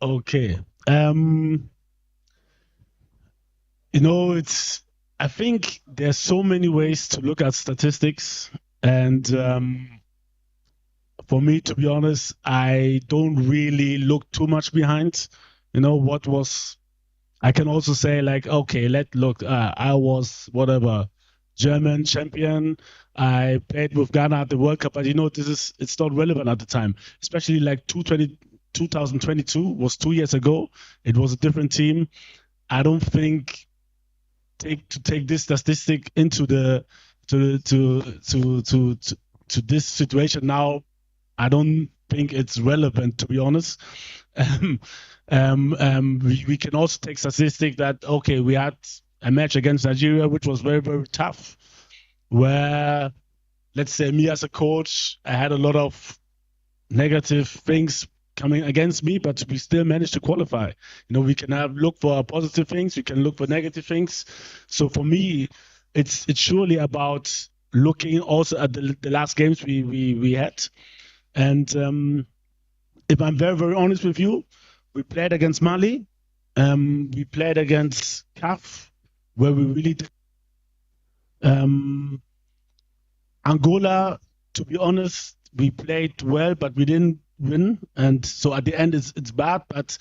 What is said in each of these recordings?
Okay. I think there's so many ways to look at statistics. And for me, to be honest, I don't really look too much behind, what was. I can also say, like, okay, let look, I was whatever, German champion. I played with Ghana at the World Cup, but it's not relevant at the time, especially like 2022 was 2 years ago. It was a different team. I don't think take this statistic into the to this situation now. I don't think it's relevant, to be honest. We can also take statistic that, okay, we had a match against Nigeria, which was very, very tough, where, let's say, me as a coach, I had a lot of negative things coming against me, but we still managed to qualify. We can look for positive things, we can look for negative things. So for me, it's surely about looking also at the last games we had. And if I'm very, very honest with you, we played against Mali, we played against CAF, where we really did. Angola, to be honest, we played well, but we didn't win. And so at the end, it's bad. But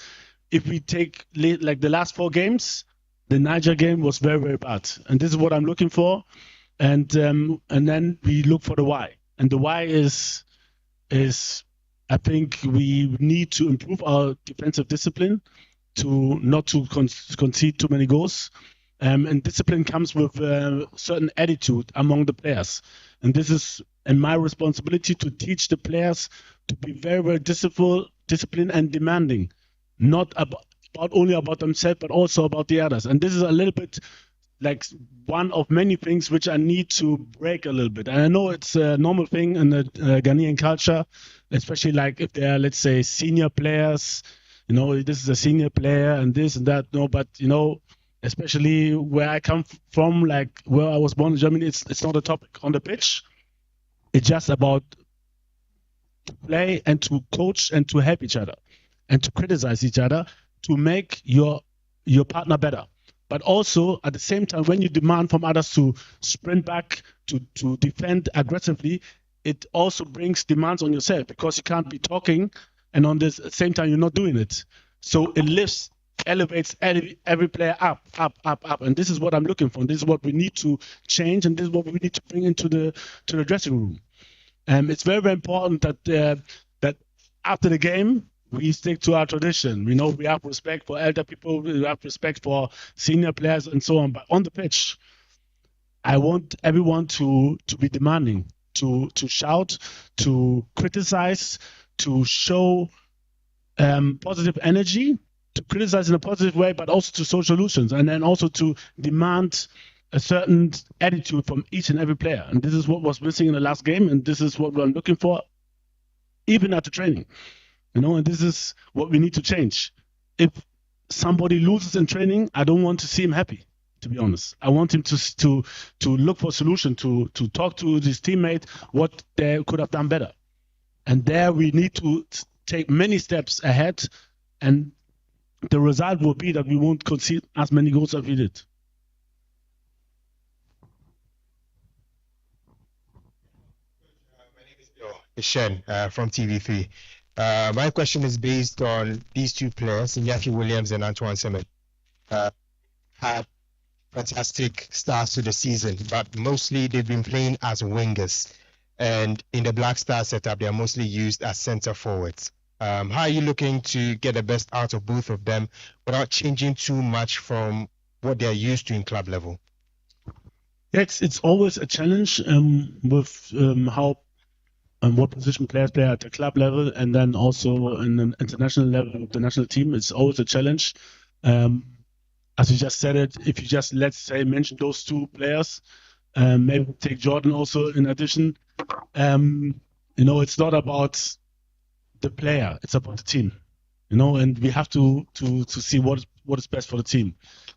if we take like the last 4 games, the Niger game was very, very bad. And this is what I'm looking for. And then we look for the why. And the why is I think we need to improve our defensive discipline to not to concede too many goals. And discipline comes with a certain attitude among the players. And this is my responsibility to teach the players to be very, very disciplined and demanding, not only about themselves, but also about the others. And this is a little bit like one of many things which I need to break a little bit. And I know it's a normal thing in the Ghanaian culture, especially like if they're, let's say, senior players, this is a senior player and this and that. No, but, especially where I come from, like where I was born in Germany, it's not a topic on the pitch. It's just about to play and to coach and to help each other and to criticize each other to make your partner better. But also at the same time, when you demand from others to sprint back, to defend aggressively, it also brings demands on yourself because you can't be talking and on the same time you're not doing it. So it elevates every player up. And this is what I'm looking for. And this is what we need to change, and this is what we need to bring into the dressing room. It's very, very important that after the game, we stick to our tradition. We have respect for elder people, we have respect for senior players and so on. But on the pitch, I want everyone to be demanding, to shout, to criticize, to show positive energy, to criticize in a positive way, but also to show solutions, and then also to demand a certain attitude from each and every player. And this is what was missing in the last game, and this is what I'm looking for, even at the training. And this is what we need to change. If somebody loses in training, I don't want to see him happy, to be honest. I want him to look for a solution, to talk to his teammate what they could have done better. And there we need to take many steps ahead, and the result will be that we won't concede as many goals as we did. My name is Shen from TV3. My question is based on these two players, Iñaki Williams and Antoine Semenyo. Had fantastic starts to the season, but mostly they've been playing as wingers. And in the Black Star setup, they are mostly used as center forwards. How are you looking to get the best out of both of them without changing too much from what they are used to in club level? Yeah, it's always a challenge with how and what position players play at the club level, and then also in an international level with the national team. It's always a challenge. As you just said it, if you just, let's say, mention those two players, maybe take Jordan also in addition, It's not about the player; it's about the team. And we have to see what is best for the team.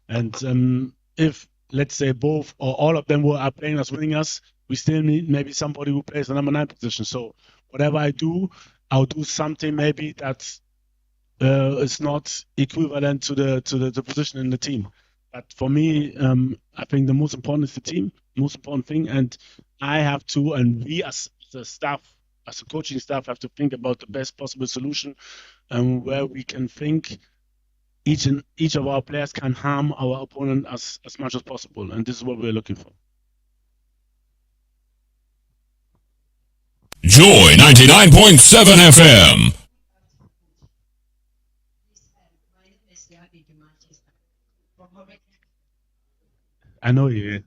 And if let's say both or all of them are playing as wingers, we still need maybe somebody who plays the number 9 position. So whatever I do, I'll do something maybe that is not equivalent to the position in the team. But for me, I think the most important is the team, most important thing, and I have to, and we as the staff, as a coaching staff, have to think about the best possible solution, where we can think each of our players can harm our opponent as much as possible, and this is what we're looking for. Joy 99.7 FM. I know you.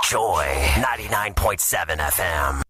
Joy 99.7 FM.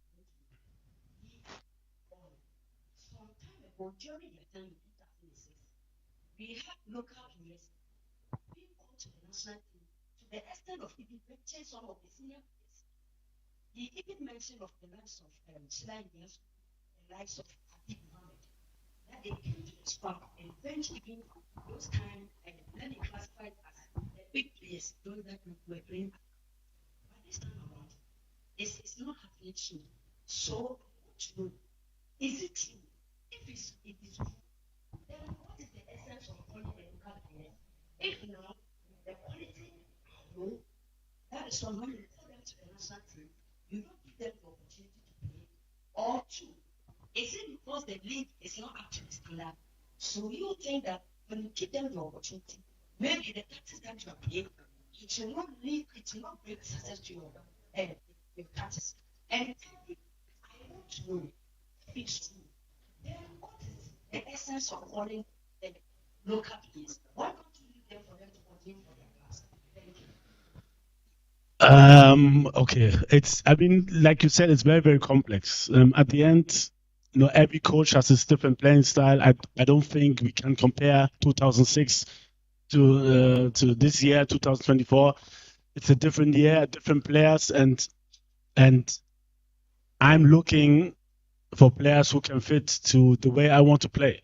Okay, I mean, like you said, it's very, very complex. At the end, every coach has his different playing style. I don't think we can compare 2006 to this year, 2024. It's a different year, different players, and I'm looking for players who can fit to the way I want to play.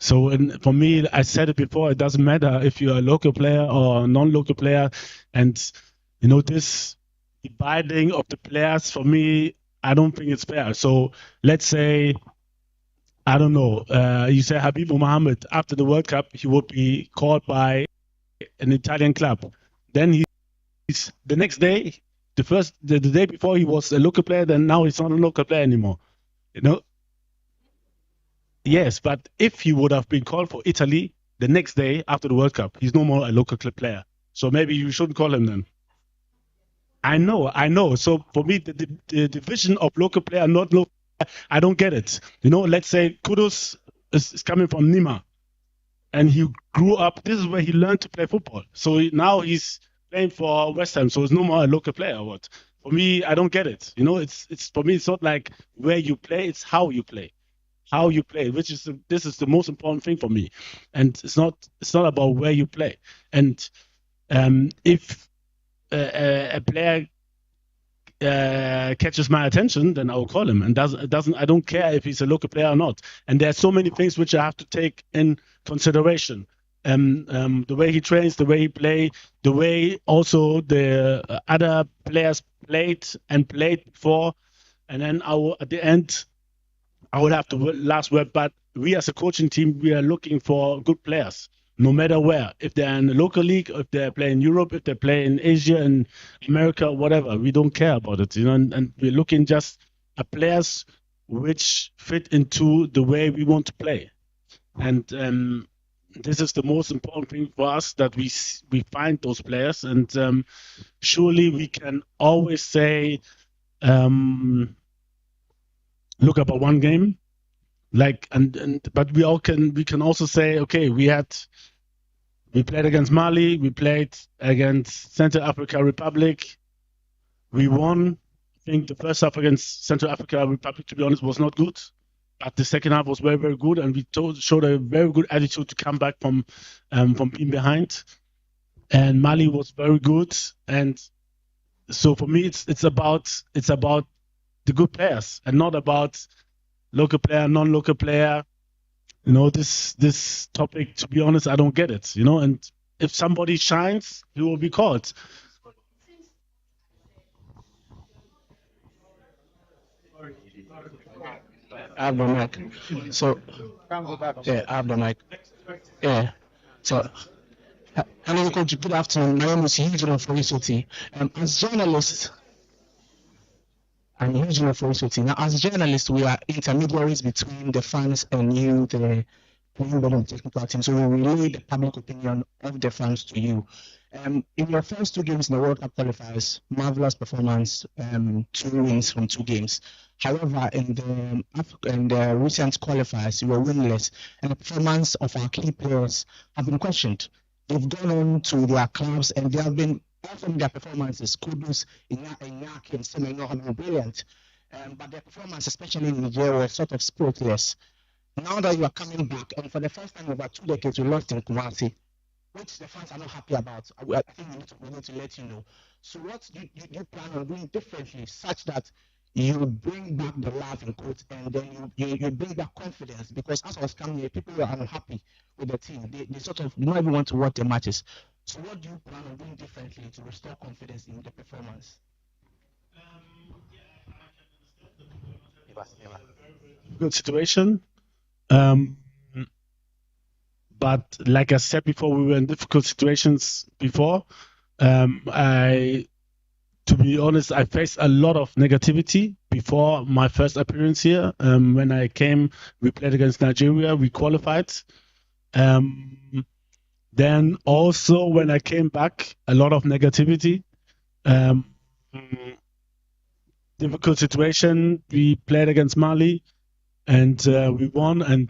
So for me, I said it before, it doesn't matter if you're a local player or a non-local player. And, this dividing of the players, for me, I don't think it's fair. So let's say, I don't know, you say Habib Mohammed, after the World Cup, he would be called by an Italian club. Then he's the next day, the day before he was a local player, then now he's not a local player anymore. Yes, but if he would have been called for Italy the next day after the World Cup, he's no more a local club player. So maybe you shouldn't call him then. I know. So for me, the division of local player, not local, I don't get it. Let's say Kudus is coming from Nima, and he grew up. This is where he learned to play football. So now he's playing for West Ham. So it's no more a local player. Or what? For me, I don't get it. It's for me. It's not like where you play. It's how you play. How you play, this is the most important thing for me, and it's not about where you play. And if a player catches my attention, then I will call him. And I don't care if he's a local player or not. And there are so many things which I have to take in consideration. The way he trains, the way he plays, the way also the other players played before, and then at the end, I would have the last word. But we as a coaching team, we are looking for good players, no matter where. If they're in the local league, if they play in Europe, if they play in Asia and America, whatever, we don't care about it. And we're looking just at players which fit into the way we want to play. And this is the most important thing for us, that we find those players. And surely we can always say, look about one game, but we can also say, okay, we had We played against Mali. We played against Central Africa Republic. We won. I think the first half against Central Africa Republic, to be honest, was not good. But the second half was very, very good, and we showed a very good attitude to come back from being behind. And Mali was very good, and so for me, it's about the good players and not about local player, non-local player. This topic, to be honest, I don't get it. And if somebody shines, he will be called. I have the mic. So, yeah, I have the mic. Yeah. So, hello, Coach. Good afternoon. My name is Eugene from UCT. As journalists, I'm Eugene from UCT. Now, as journalists, we are intermediaries between the fans and you, the playing body and technical team. So we relay the public opinion of the fans to you. In your first 2 games in the World Cup qualifiers, marvelous performance, 2 wins from 2 games. However, in the recent qualifiers, you were winless, and the performance of our key players have been questioned. They've gone on to their clubs, and they have been often their performances. Kudus, Iñaki, and Semenyo have been brilliant, but their performance, especially in Nigeria, was sort of spiritless. Now that you are coming back, and for the first time in about 2 decades, you lost in Kumasi, which the fans are not happy about. I think we need to let you know. So what do you plan on doing differently such that you bring back the love in quotes, and then you bring back confidence? Because as I was coming here, people were unhappy with the team. They sort of do not even want to watch the matches. So what do you plan on doing differently to restore confidence in the performance? Good situation. But like I said before, we were in difficult situations before. To be honest, I faced a lot of negativity before my first appearance here. When I came, we played against Nigeria, we qualified. Then also when I came back, a lot of negativity. Difficult situation. We played against Mali, and we won, and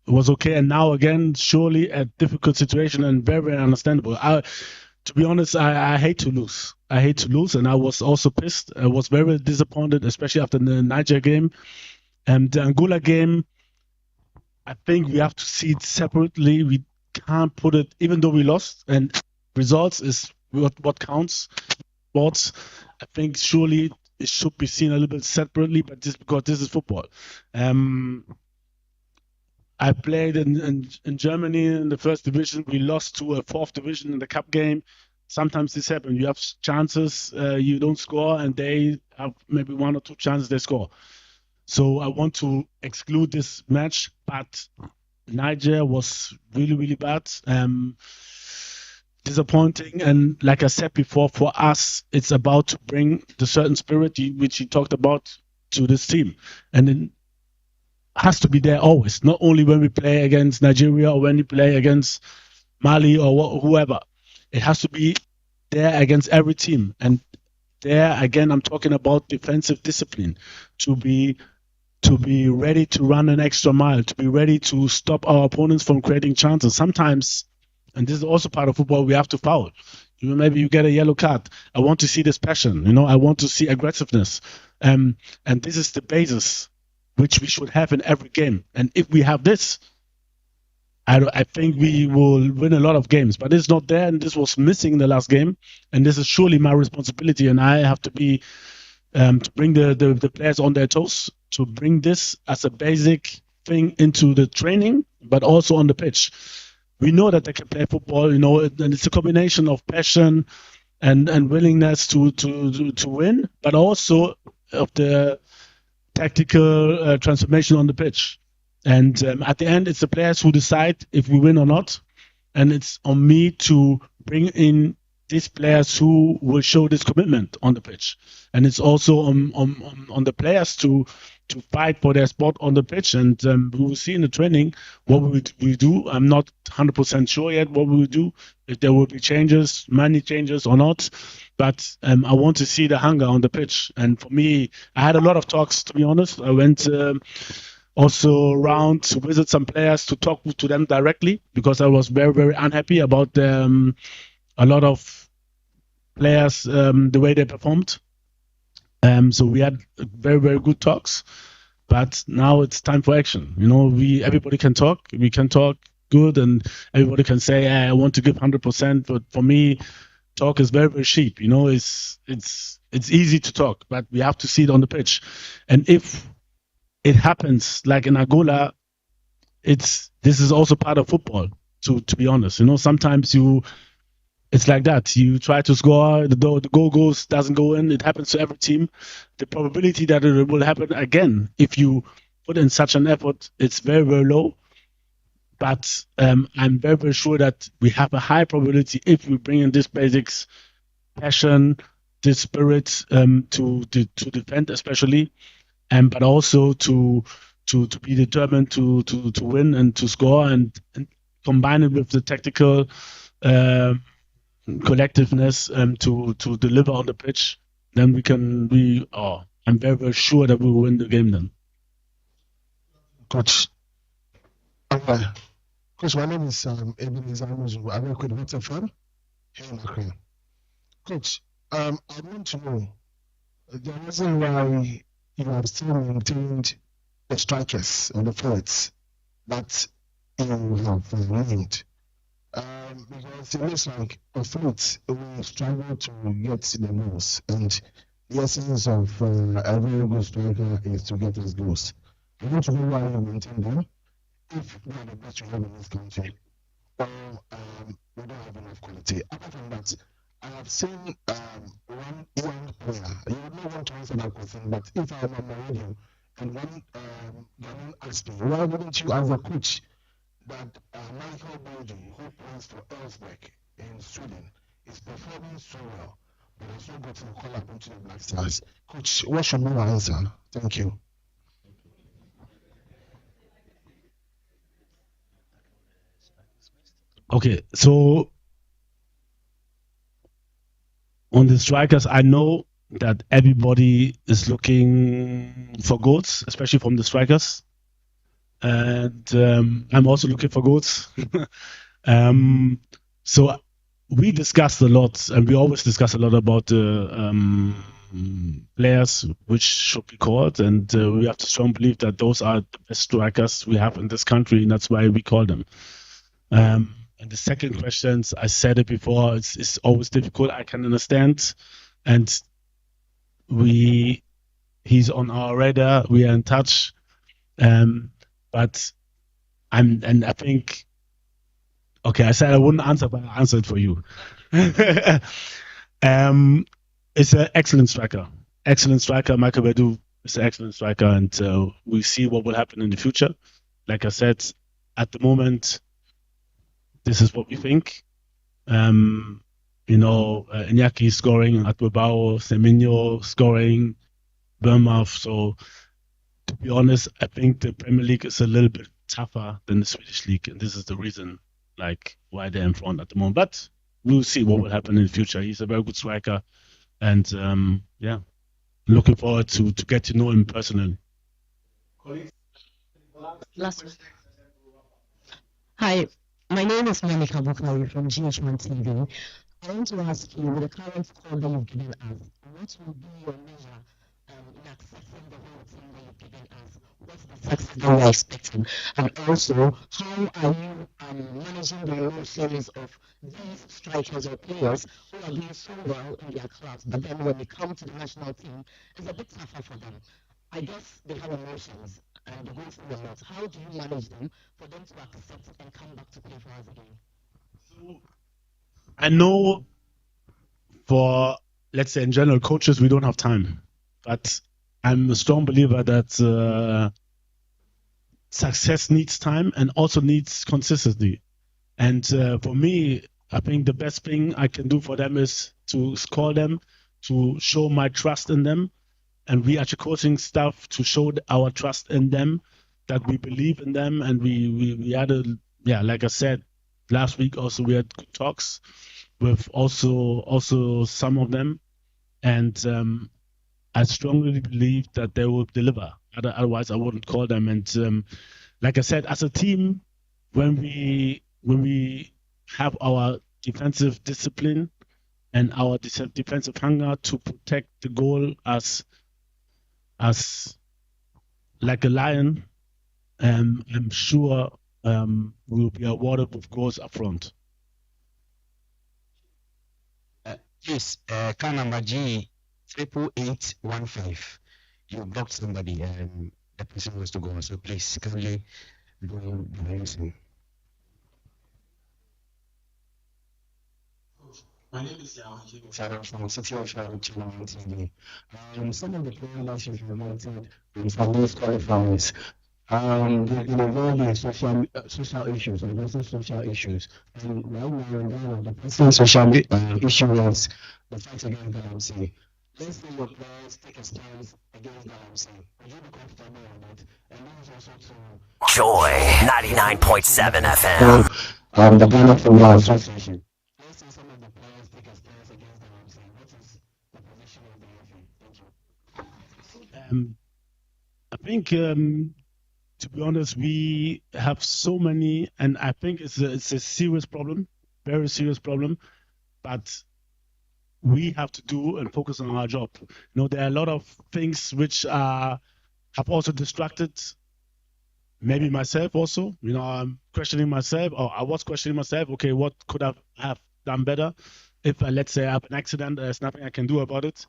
it was okay. And now again, surely a difficult situation and very, very understandable. To be honest, I hate to lose. I hate to lose, and I was also pissed. I was very disappointed, especially after the Niger game. And the Angola game, I think we have to see it separately. We can't put it, even though we lost, and results is what counts. Sports, I think surely it should be seen a little bit separately, but because this is football. I played in Germany in the first division. We lost to a 4th division in the cup game. Sometimes this happens. You have chances, you don't score, and they have maybe 1 or 2 chances they score. So I want to exclude this match, but Niger was really, really bad. Disappointing, and like I said before, for us, it's about to bring the certain spirit which you talked about to this team, and it has to be there always. Not only when we play against Nigeria or when we play against Mali or whoever. It has to be there against every team, and there again, I'm talking about defensive discipline, to be ready to run an extra mile, to be ready to stop our opponents from creating chances. Sometimes. And this is also part of football, we have to foul. Maybe you get a yellow card. I want to see this passion, I want to see aggressiveness. And this is the basis which we should have in every game. And if we have this, I think we will win a lot of games. But it's not there, and this was missing in the last game. And this is surely my responsibility, and I have to be to bring the players on their toes, to bring this as a basic thing into the training, but also on the pitch. We know that they can play football, and it's a combination of passion and willingness to win, but also of the tactical transformation on the pitch. And at the end, it's the players who decide if we win or not. And it's on me to bring in these players who will show this commitment on the pitch. And it's also on the players to fight for their spot on the pitch. And we will see in the training what we do. I'm not 100% sure yet what we will do, if there will be changes, many changes or not. But I want to see the hunger on the pitch. And for me, I had a lot of talks, to be honest. I went also around to visit some players to talk to them directly, because I was very, very unhappy about a lot of players, the way they performed. So we had very, very good talks, but now it's time for action. Everybody can talk. We can talk good, and everybody can say, I want to give 100%. But for me, talk is very, very cheap. It's easy to talk, but we have to see it on the pitch. And if it happens like in Angola, this is also part of football. To be honest, sometimes it's like that. You try to score, the goal doesn't go in. It happens to every team. The probability that it will happen again, if you put in such an effort, it's very, very low. But I'm very, very sure that we have a high probability if we bring in this basics, passion, this spirit to defend, especially, but also to be determined to win and to score, and combine it with the tactical collectiveness to deliver on the pitch. Then I'm very, very sure that we will win the game then. Coach. Coach, my name is Ebenezer Amuzu. I work with Water Farm here in Accra. Coach, I want to know the reason why you have still maintained the strikers and the forwards that you have named. Because it looks like the forwards will struggle to get the goals, and the essence of a very good striker is to get his goals. I want to know why you maintain them. If we are the best we have in this country, or we don't have enough quality. Apart from that, I have seen one young player. You would not want to answer that question, but if I am on my radio and one Ghanaian asked me, why wouldn't you, as a coach, that Michael Boldy, who plays for Elfsborg in Sweden, is performing so well, but has not gotten a call up into the Black Stars? Coach, what should be my answer? Thank you. Okay, so on the strikers, I know that everybody is looking for goals, especially from the strikers, and I'm also looking for goals. So we discussed a lot, and we always discuss a lot about the players which should be called, and we have to strongly believe that those are the best strikers we have in this country, and that's why we call them. And the second question, I said it before, it's always difficult. I can understand, and he's on our radar. We are in touch, but I think, okay, I said I wouldn't answer, but I answered for you. It's an excellent striker. Michael Bedu is an excellent striker, and we see what will happen in the future. Like I said, at the moment, this is what we think. Iñaki scoring at Bilbao, Semenyo scoring, Bournemouth. So, to be honest, I think the Premier League is a little bit tougher than the Swedish league, and this is the reason, why they're in front at the moment. But we'll see what will happen in the future. He's a very good striker, and looking forward to get to know him personally. Hi, my name is Monica Bukari from GH1 TV. I want to ask you, with the current call that you've given us, what will be your measure in accessing the whole team that you've given us? What's the success that you're expecting? And also, how are you managing the emotions of these strikers or players who are doing so well in their clubs, but then when they come to the national team, it's a bit tougher for them? I guess they have emotions and they go through a lot. How do you manage them for them to accept and come back to play for us again? So, I know for, let's say in general, coaches, we don't have time. But I'm a strong believer that success needs time and also needs consistency. And for me, I think the best thing I can do for them is to call them, to show my trust in them, and we as a coaching staff to show our trust in them, that we believe in them, and we had like I said last week also, we had good talks with also some of them, and I strongly believe that they will deliver. Otherwise, I wouldn't call them. And like I said, as a team, when we have our defensive discipline and our defensive hunger to protect the goal as like a lion, I'm sure we'll be awarded with goals up front. Yes, car number G 88815. You blocked somebody and the person was to go on. So please kindly go in. My name is Sarah from City of Channel TV. Some of the players that you've promoted from these qualifiers, they've been involved in social issues, addressing social issues. And right now, one of the pressing social issue is the fight against galamsey. Let's see your players take a stance against galamsey. Would you be comfortable with it? And this is also to Joy 99.7 FM. the Ghana Football Association. Let's see some of the players take a stance against galamsey. What is the position of the FA? Thank you. I think, to be honest, we have so many, and I think it's a serious problem, very serious problem. But we have to do and focus on our job. There are a lot of things which have also distracted maybe myself also. I'm questioning myself, or I was questioning myself. Okay, what could I have done better? If let's say I have an accident, there's nothing I can do about it.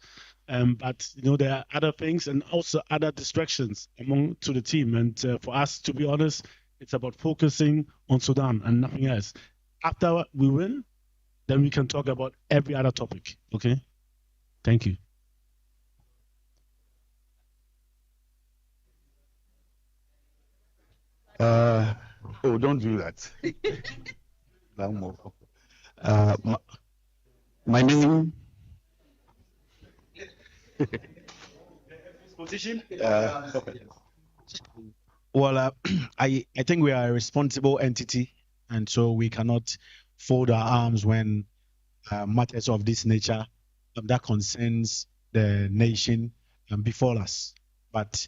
But there are other things and also other distractions to the team. And for us, to be honest, it's about focusing on Sudan and nothing else. After we win, then we can talk about every other topic. Okay? Thank you. Don't do that. My name. Position? I think we are a responsible entity, and so we cannot fold our arms when matters of this nature that concerns the nation befall us. But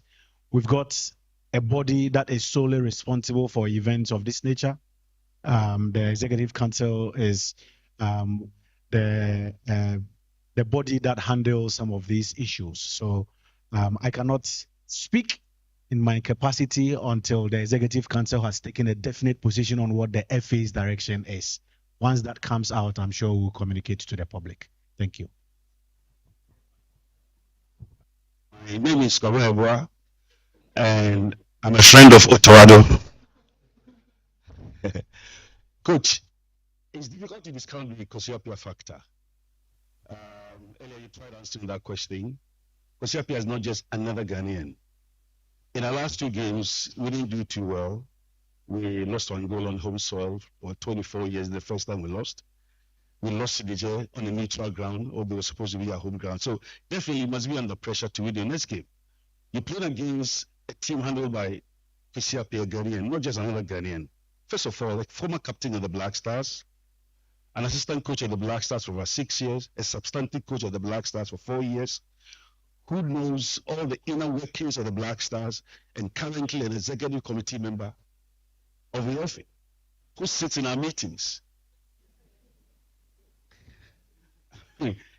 we've got a body that is solely responsible for events of this nature. The Executive Council is the body that handles some of these issues. So I cannot speak in my capacity until the Executive Council has taken a definite position on what the FA's direction is. Once that comes out, I'm sure we'll communicate to the public. Thank you. My name is Quappiah, and I'm a friend of Otorado. Coach, it's difficult to discount the Quappiah factor. Earlier you tried answering that question. Quappiah is not just another Ghanaian. In our last two games, we didn't do too well. We lost one goal on home soil for 24 years, the first time we lost. We lost to Niger on a neutral ground, although it was supposed to be our home ground. So definitely you must be under pressure to win the next game. You played against a team handled by Quappiah, Ghanaian, not just another Ghanaian. First of all, like former captain of the Black Stars, an assistant coach of the Black Stars for over 6 years, a substantive coach of the Black Stars for 4 years, who knows all the inner workings of the Black Stars, and currently an executive committee member of the FA, who sits in our meetings.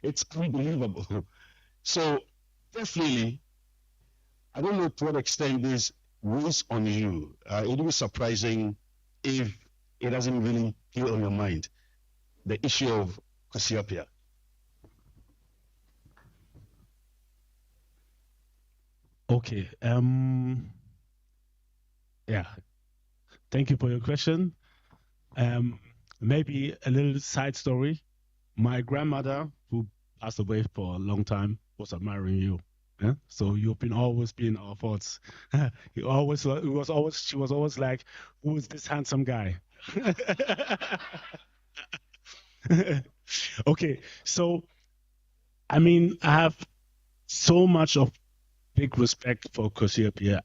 It's unbelievable. So definitely, I don't know to what extent this weighs on you. It will be surprising if it doesn't really feel on your mind, the issue of Quappiah. Okay. Yeah. Thank you for your question. Maybe a little side story. My grandmother, who passed away for a long time, was admiring you. Yeah? So you've always been our thoughts. She was always like, "Who is this handsome guy?" Okay, so I have so much of big respect for Quappiah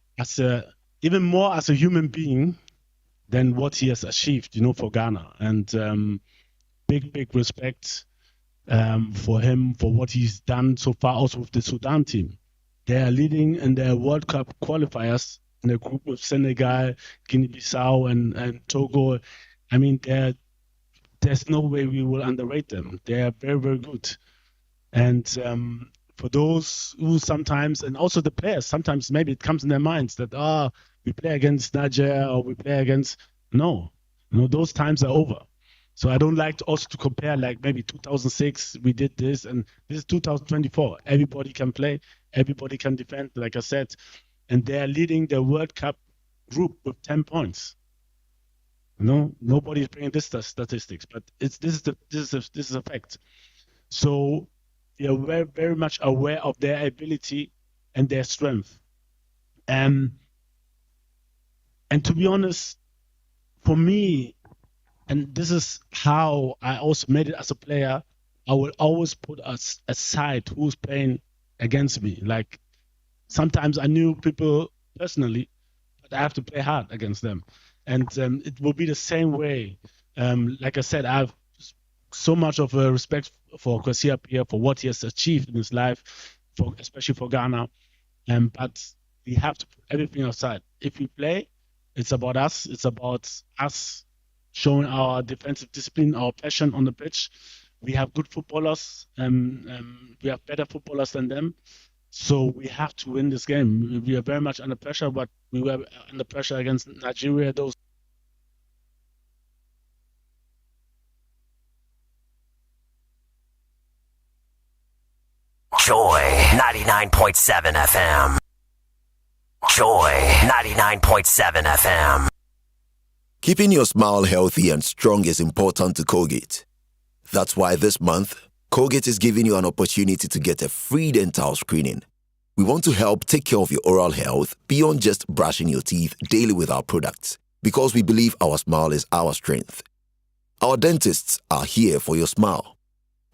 even more as a human being than what he has achieved, for Ghana. And big respect for him, for what he's done so far, also with the Sudan team. They are leading in their World Cup qualifiers in a group with Senegal, Guinea-Bissau, and Togo. I mean, there's no way we will underrate them. They are very, very good. And for those who sometimes, and also the players, sometimes maybe it comes in their minds that, we play against Niger or we play against, no, those times are over. So I don't like to compare, like maybe 2006, we did this, and this is 2024. Everybody can play, everybody can defend, like I said, and they're leading the World Cup group with 10 points. Nobody's bringing this statistics, but this is a fact. So they are very, very much aware of their ability and their strength. And to be honest, for me, and this is how I also made it as a player, I will always put us aside who's playing against me. Like sometimes I knew people personally, but I have to play hard against them. And it will be the same way. Like I said, I have so much of a respect for Quappiah for what he has achieved in his life, especially for Ghana. But we have to put everything aside. If we play, it's about us. It's about us showing our defensive discipline, our passion on the pitch. We have good footballers. We have better footballers than them. So we have to win this game. We are very much under pressure, but we were under pressure against Nigeria. Joy 99.7 FM. Joy 99.7 FM. Keeping your smile healthy and strong is important to Colgate. That's why this month, Colgate is giving you an opportunity to get a free dental screening. We want to help take care of your oral health beyond just brushing your teeth daily with our products, because we believe our smile is our strength. Our dentists are here for your smile.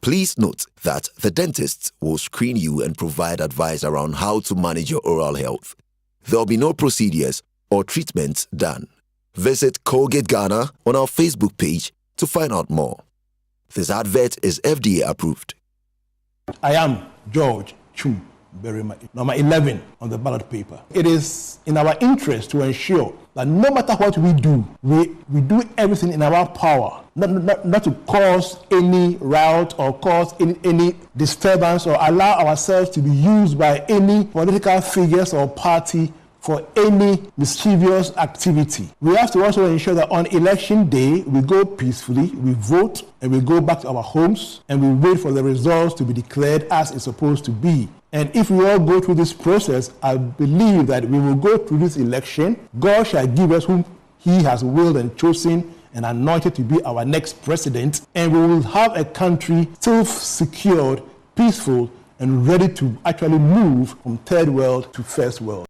Please note that the dentists will screen you and provide advice around how to manage your oral health. There will be no procedures or treatments done. Visit Colgate Ghana on our Facebook page to find out more. This advert is FDA approved. I am George Chum Berima, number 11 on the ballot paper. It is in our interest to ensure that no matter what we do, we do everything in our power, not to cause any riot or cause any disturbance or allow ourselves to be used by any political figures or party for any mischievous activity. We have to also ensure that on election day, we go peacefully, we vote, and we go back to our homes, and we wait for the results to be declared as it's supposed to be. And if we all go through this process, I believe that we will go through this election. God shall give us whom he has willed and chosen and anointed to be our next president, and we will have a country still secured, peaceful, and ready to actually move from third world to first world.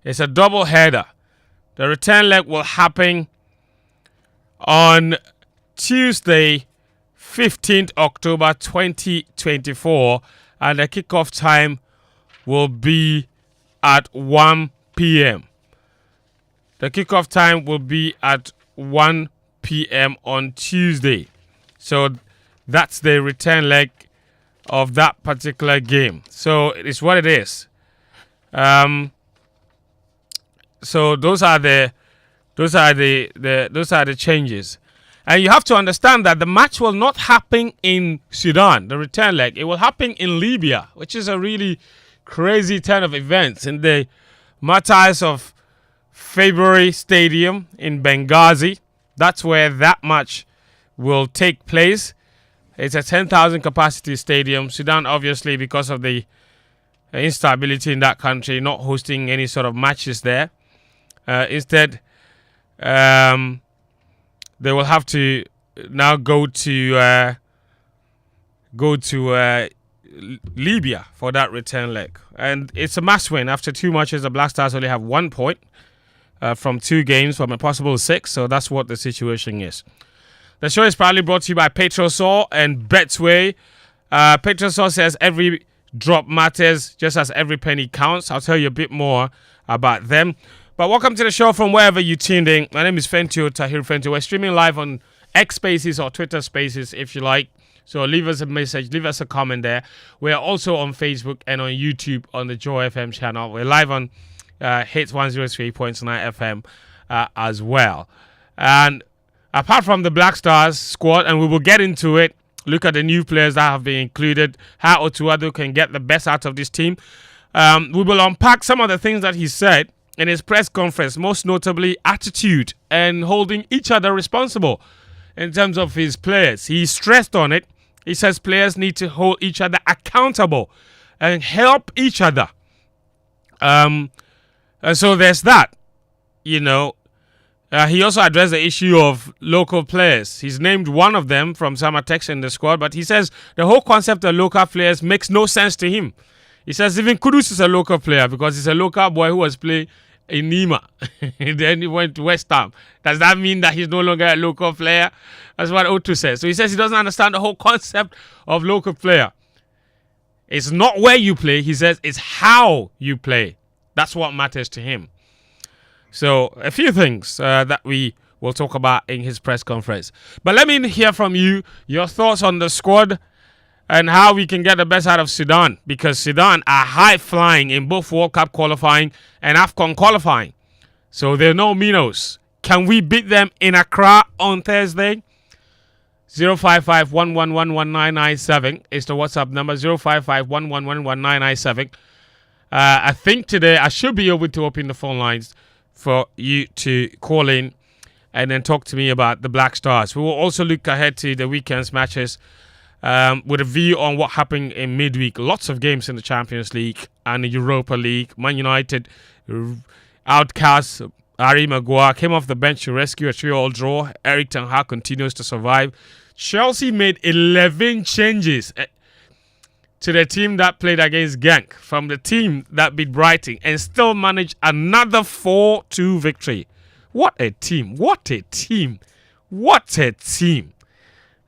It's a double header. The return leg will happen on Tuesday, 15th October 2024, and the kickoff time will be at 1 p.m. The kickoff time will be at 1 p.m. on Tuesday. So that's the return leg of that particular game. So it is what it is. So those are the changes. And you have to understand that the match will not happen in Sudan, the return leg. It will happen in Libya, which is a really crazy turn of events, in the Martyrs of February Stadium in Benghazi. That's where that match will take place. It's a 10,000 capacity stadium. Sudan, obviously, because of the instability in that country, not hosting any sort of matches there. Instead, they will have to now go to Libya for that return leg. And it's a must win. After 2 matches, the Black Stars only have 1 point from 2 games from a possible 6. So that's what the situation is. The show is proudly brought to you by Petrosol and Betway. Petrosol says every drop matters just as every penny counts. I'll tell you a bit more about them. But welcome to the show from wherever you tuned in. My name is Fentio, Tahir Fentio. We're streaming live on X Spaces or Twitter Spaces if you like. So leave us a message, leave us a comment there. We're also on Facebook and on YouTube on the Joy FM channel. We're live on Hits 103.9 FM as well. And apart from the Black Stars squad, and we will get into it, look at the new players that have been included, how Otuado can get the best out of this team. We will unpack some of the things that he said in his press conference, most notably attitude and holding each other responsible in terms of his players. He stressed on it. He says players need to hold each other accountable and help each other. And so there's that, you know. He also addressed the issue of local players. He's named one of them from Samatex in the squad, but he says the whole concept of local players makes no sense to him. He says even Kudus is a local player because he's a local boy who was playing in Nima. Then he went to West Ham. Does that mean that he's no longer a local player? That's what Otu says. So he says he doesn't understand the whole concept of local player. It's not where you play, he says, it's how you play. That's what matters to him. So a few things that we will talk about in his press conference. But let me hear from you, your thoughts on the squad and how we can get the best out of Sudan, because Sudan are high-flying in both World Cup qualifying and AFCON qualifying. So they're no minnows. Can we beat them in Accra on Thursday? 055-111-1997 is the WhatsApp number, 055-111-1997. I think today I should be able to open the phone lines for you to call in and then talk to me about the Black Stars. We will also look ahead to the weekend's matches with a view on what happened in midweek. Lots of games in the Champions League and the Europa League. Man United outcast. Harry Maguire came off the bench to rescue a 3-all draw. Eric Ten Hag continues to survive. Chelsea made 11 changes to the team that played against Genk from the team that beat Brighton and still managed another 4-2 victory. What a team. What a team. What a team.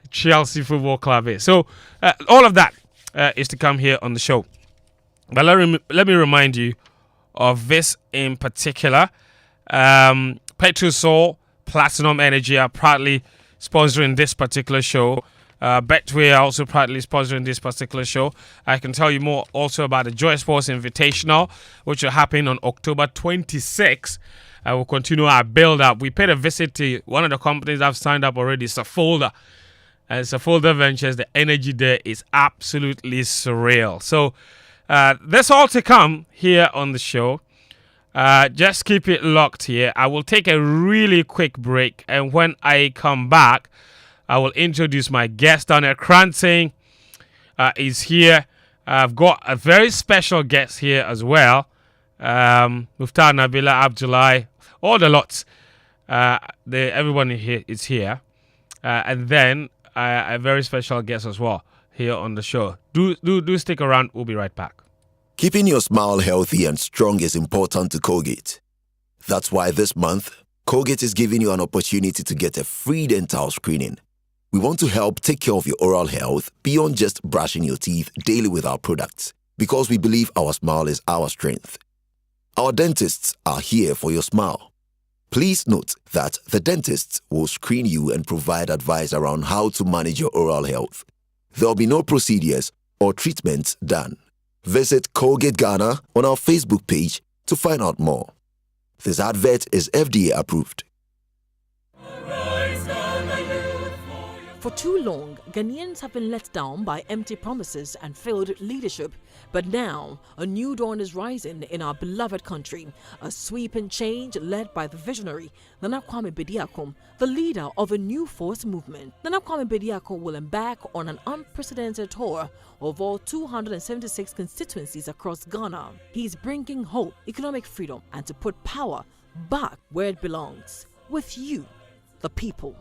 Chelsea Football Club is. So all of that is to come here on the show. But let me remind you of this in particular. Petrosol, Platinum Energy are proudly sponsoring this particular show. Betway are also proudly sponsoring this particular show. I can tell you more also about the Joy Sports Invitational, which will happen on October 26th. I will continue our build-up. We paid a visit to one of the companies that have signed up already, Safolda. And Safolda Ventures, the energy there is absolutely surreal. So that's all to come here on the show. Just keep it locked here. I will take a really quick break, and when I come back, I will introduce my guest. Daniel Cransing is here. I've got a very special guest here as well. Muftar Nabila Abdullahi, all the lots. Everyone here is here. And then a very special guest as well here on the show. Do stick around. We'll be right back. Keeping your smile healthy and strong is important to Colgate. That's why this month, Colgate is giving you an opportunity to get a free dental screening. We want to help take care of your oral health beyond just brushing your teeth daily with our products, because we believe our smile is our strength. Our dentists are here for your smile. Please note that the dentists will screen you and provide advice around how to manage your oral health. There will be no procedures or treatments done. Visit Colgate Ghana on our Facebook page to find out more. This advert is FDA approved. For too long, Ghanaians have been let down by empty promises and failed leadership. But now, a new dawn is rising in our beloved country. A sweeping change led by the visionary Nana Kwame Bediako, the leader of a new force movement. Nana Kwame Bediako will embark on an unprecedented tour of all 276 constituencies across Ghana. He's bringing hope, economic freedom, and to put power back where it belongs, with you, the people.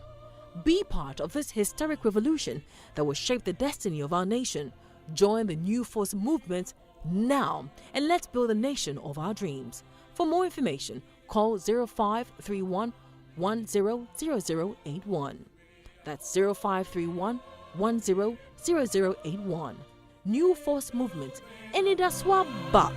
Be part of this historic revolution that will shape the destiny of our nation. Join the New Force movement now and let's build a nation of our dreams. For more information, call 0531 100081. That's 0531 100081. New Force Movement. Enidaswa Ba.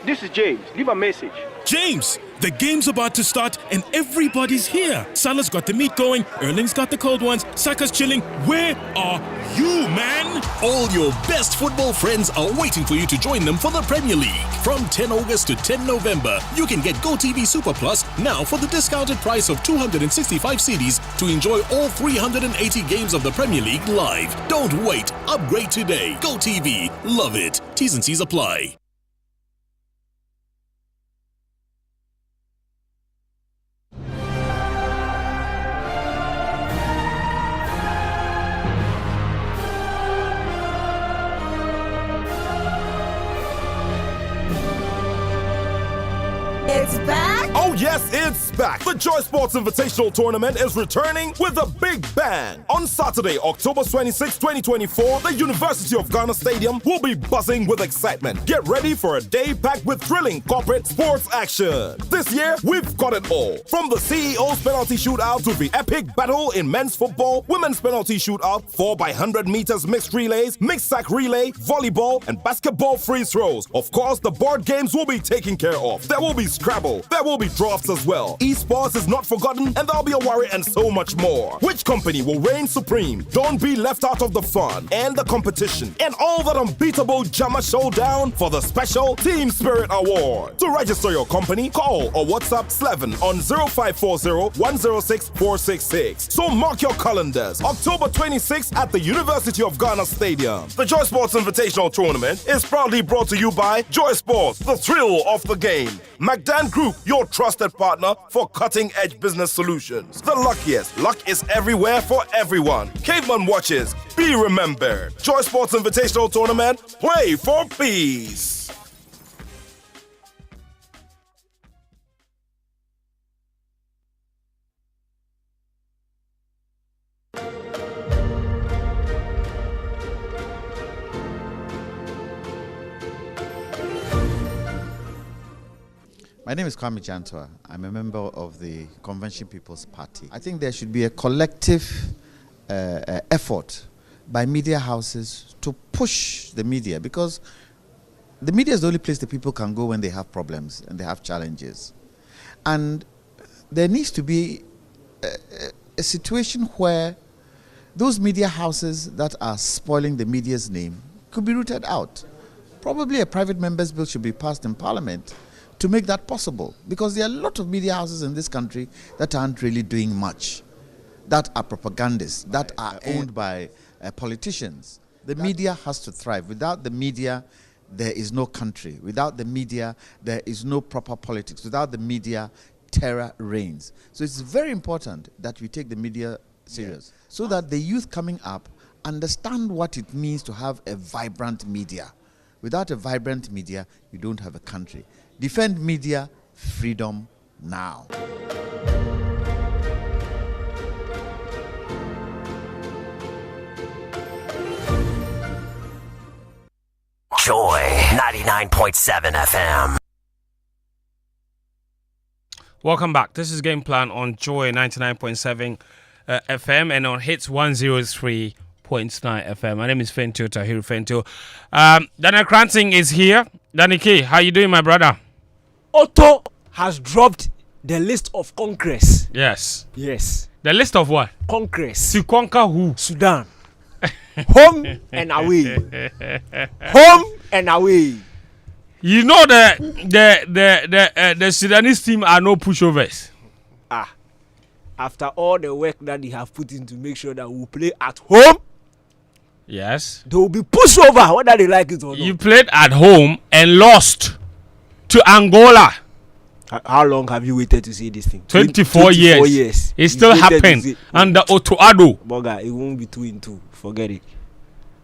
This is James. Leave a message. James, the game's about to start and everybody's here. Salah's got the meat going, Erling's got the cold ones, Saka's chilling. Where are you, man? All your best football friends are waiting for you to join them for the Premier League. From 10 August to 10 November, you can get GoTV Super Plus now for the discounted price of 265 cedis to enjoy all 380 games of the Premier League live. Don't wait. Upgrade today. GoTV. Love it. T's and C's apply. It's back? Oh yes, it's back. The Joy Sports Invitational Tournament is returning with a big bang. On Saturday, October 26, 2024, the University of Ghana Stadium will be buzzing with excitement. Get ready for a day packed with thrilling corporate sports action. This year, we've got it all. From the CEO's penalty shootout to the epic battle in men's football, women's penalty shootout, 4x100 meters mixed relays, mixed sack relay, volleyball, and basketball free throws. Of course, the board games will be taken care of. There will be Scrabble. There will be drafts as well. Esports is not forgotten, and there'll be a worry and so much more. Which company will reign supreme? Don't be left out of the fun and the competition and all that unbeatable Jama showdown for the special Team Spirit Award. To register your company, call or WhatsApp Slevin on 0540 106 466. So mark your calendars. October 26th at the University of Ghana Stadium. The Joy Sports Invitational Tournament is proudly brought to you by Joy Sports, the thrill of the game. McDan Group, your trusted partner for cutting-edge business solutions. The luckiest. Luck is everywhere for everyone. Caveman Watches. Be remembered. Joy Sports Invitational Tournament. Play for peace. My name is Kwame Jantua. I'm a member of the Convention People's Party. I think there should be a collective effort by media houses to push the media, because the media is the only place the people can go when they have problems and they have challenges. And there needs to be a situation where those media houses that are spoiling the media's name could be rooted out. Probably a private member's bill should be passed in Parliament to make that possible, because there are a lot of media houses in this country that aren't really doing much, that are propagandists, that are owned by politicians. The media has to thrive. Without the media, there is no country. Without the media, there is no proper politics. Without the media, terror reigns. So it's very important that we take the media serious, so that the youth coming up understand what it means to have a vibrant media. Without a vibrant media, you don't have a country. Defend media freedom now. Joy 99.7 FM. Welcome back. This is Game Plan on Joy 99.7 FM and on Hits 103.9 FM. My name is Fentio Tahiru Fentio. Daniel Cranting is here. Danny K, how you doing, my brother? Otto has dropped the list of conquerors. Yes. Yes. The list of what? Conquerors. To conquer who? Sudan. Home and away. Home and away. You know the Sudanese team are no pushovers. After all the work that they have put in to make sure that we play at home, yes, they will be pushed over whether they like it or not. You played at home and lost to Angola. How long have you waited to see this thing? 24 years. It still happened under Otto Addo. Boga, it won't be 2-2. Forget it.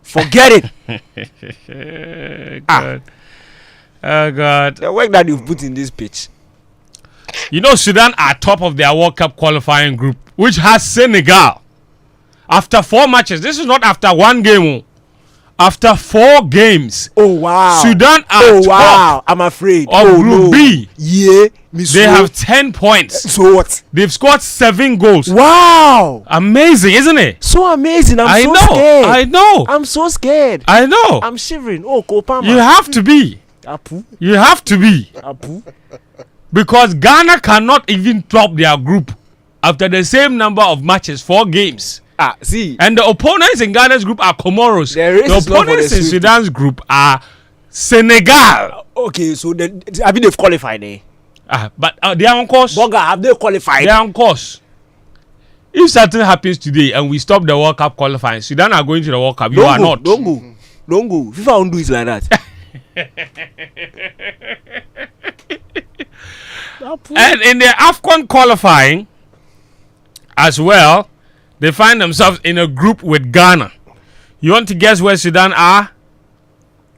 Forget it. God. Oh God. The work that you've put in this pitch. You know, Sudan are top of their World Cup qualifying group, which has Senegal. After 4 matches, this is not after one game. After 4 games. Oh wow. Sudan are top. I'm afraid. Of Group B. Yeah. They have 10 points. So what? They've scored 7 goals. Wow. Amazing, isn't it? So amazing. I'm so scared. I know. I'm so scared. I know. I'm shivering. Oh, Quappiah. You have to be. Apu. You have to be. Apu. Because Ghana cannot even top their group after the same number of matches, 4 games. See. And the opponents in Ghana's group are Comoros. The opponents in Sudan's group are Senegal. Okay, so they've qualified, eh? But they are on course. Boga, have they qualified? They are on course. If something happens today and we stop the World Cup qualifying, Sudan are going to the World Cup. You are not. Don't go. FIFA won't do it like that. And in the AFCON qualifying as well, they find themselves in a group with Ghana. You want to guess where Sudan are?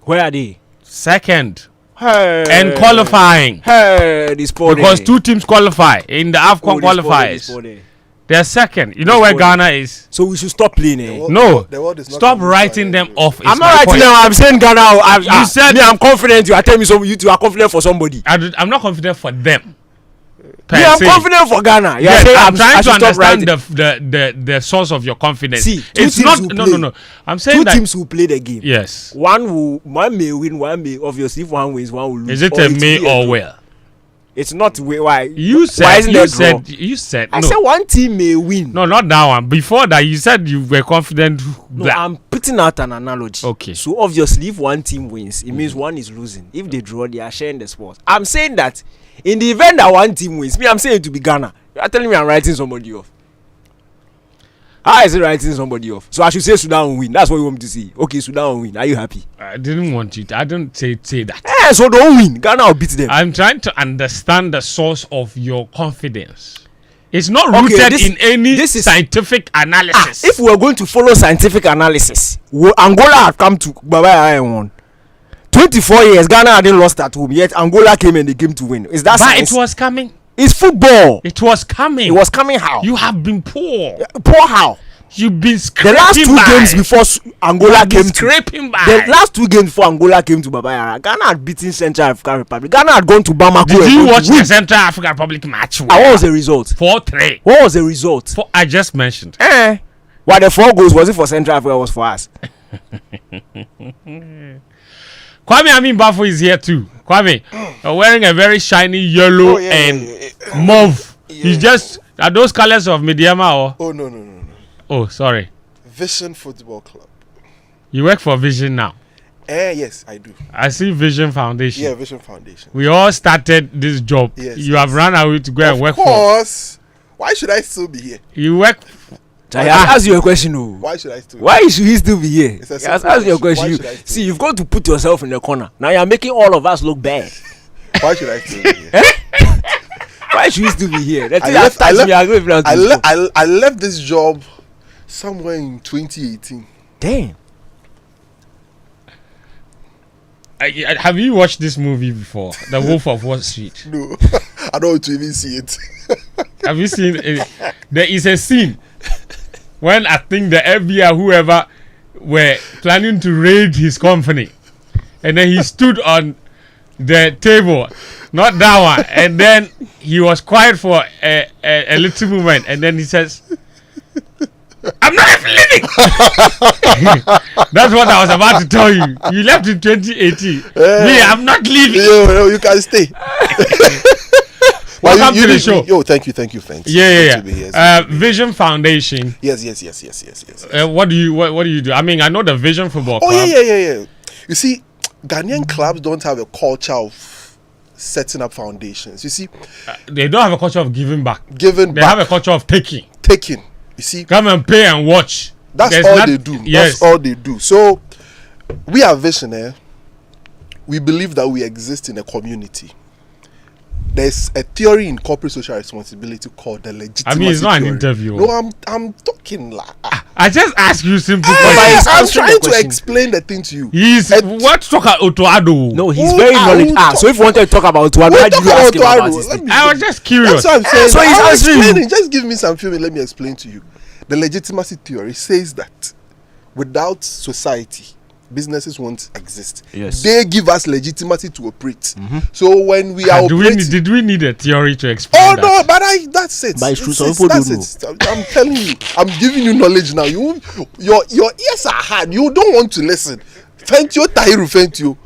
Where are they? Second. Hey. And qualifying. Hey, this because 2 teams qualify in the AFCON qualifiers. They're second. You know where Ghana is? So we should stop playing, eh? No. Stop writing them off. I'm not writing them. I'm saying Ghana. You said me, I'm confident. You are telling me you two are confident for somebody. I'm not confident for them. Yeah, I'm confident for Ghana. Yes, I'm trying to understand the source of your confidence. See, it's not. No. I'm saying 2 teams will play the game. Yes. One may win. One may obviously. If one wins, one will lose. Is it a may or will? It's not why. You said. Why isn't You said. I said one team may win. No, not that one. Before that, you said you were confident. No, I'm putting out an analogy. Okay. So obviously, if one team wins, it means one is losing. If they draw, they are sharing the sport. I'm saying that in the event that one team wins, I'm saying it to be Ghana. You are telling me I'm writing somebody off. How is it writing somebody off? So I should say Sudan will win. That's what you want me to say. Okay, Sudan will win. Are you happy? I didn't want you to. I don't say that. Yeah, so don't win. Ghana will beat them. I'm trying to understand the source of your confidence. It's not rooted in any scientific analysis. If we are going to follow scientific analysis, Angola have come to Quappiah and won. 24 years, Ghana hadn't lost at home, yet Angola came and they came to win. Is that science? It was coming. It's football. It was coming. It was coming how? You have been poor. Poor how? You've been scraping the last 2 games before Angola came scraping by. The last 2 games before Angola came to Quappiah, Ghana had beaten Central African Republic. Ghana had gone to Bamako. Did you watch the Central African Republic match? What was the result? 4-3. What was the result? I just mentioned. Why the 4 goals was it for Central Africa? Was for us. Kwame Amin Bafo is here too. Kwame, wearing a very shiny yellow and mauve. He's just are those colors of Mediama or? Oh no. Oh, sorry. Vision Football Club. You work for Vision now? Yes, I do. I see Vision Foundation. Yeah, Vision Foundation. We all started this job. Yes, you have run away to go and work for. Of course. Why should I still be here? You work. I ask you a question. Why should I still? Why should he still be here? Ask you a question. See, you've got to put yourself in the corner. Now you're making all of us look bad. Why should I still be here? Why should he still be here? I left this job somewhere in 2018. Damn. Have you watched this movie before? The Wolf of Wall Street? No, I don't want to even see it. Have you seen it? There is a scene when I think the FBI, whoever, were planning to raid his company. and then he stood on the table, not that one, and then he was quiet for a little moment, and then he says, I'm not leaving. That's what I was about to tell you. You left in 2018. Me, I'm not leaving. Yo, you can stay. Welcome to the show. Yo, thank you, friends. Yeah. Vision Foundation. Yes. What do you do? I mean, I know the Vision Football Club. Yeah. You see, Ghanaian clubs don't have a culture of setting up foundations. You see, they don't have a culture of giving back. They have a culture of taking. You see, come and pay and watch. That's all they do. Yes. That's all they do. So, we are visionary. We believe that we exist in a community. There's a theory in corporate social responsibility called the legitimacy theory. I mean, it's not an interview. No, I'm talking like. I just ask you simple questions. I'm trying to explain the thing to you. What talk about Otoado? No, he's very knowledgeable. So if you want to talk about Otoado, why did you ask him about this? I was just curious. That's what I'm saying. So he's answering you. Just give me some few minutes. Let me explain to you. The legitimacy theory says that without society, businesses won't exist. Yes. They give us legitimacy to operate. So when we are did we need a theory to explain that? No, but that's it. But it's true. Some people don't know. I'm telling you. I'm giving you knowledge now. Your ears are hard. You don't want to listen. Fentio Tahiru Fentio.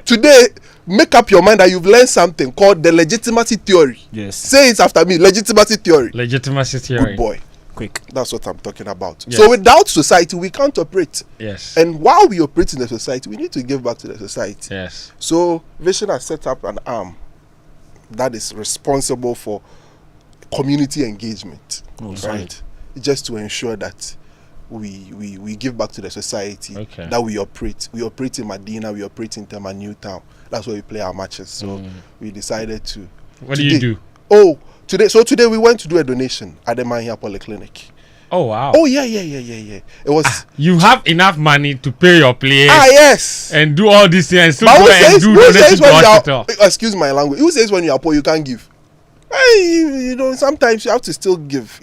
Today, make up your mind that you've learned something called the legitimacy theory. Yes. Say it after me. Legitimacy theory. Legitimacy theory. Good boy. Quick. That's what I'm talking about. Yes. So without society, we can't operate. Yes. And while we operate in the society, we need to give back to the society. Yes. So Vision has set up an arm that is responsible for community engagement. Right? Just to ensure that we give back to the society. Okay. That we operate. We operate in Medina, we operate in Tema Newtown. That's where we play our matches. So we decided to. What do you do? Today we went to do a donation at the Mahia Polyclinic. Oh wow. Oh yeah. It was. You have enough money to pay your players. Yes. And do all these things and still But go and do donation to hospital. Excuse my language. Who says when you are poor you can't give? Hey, sometimes you have to still give.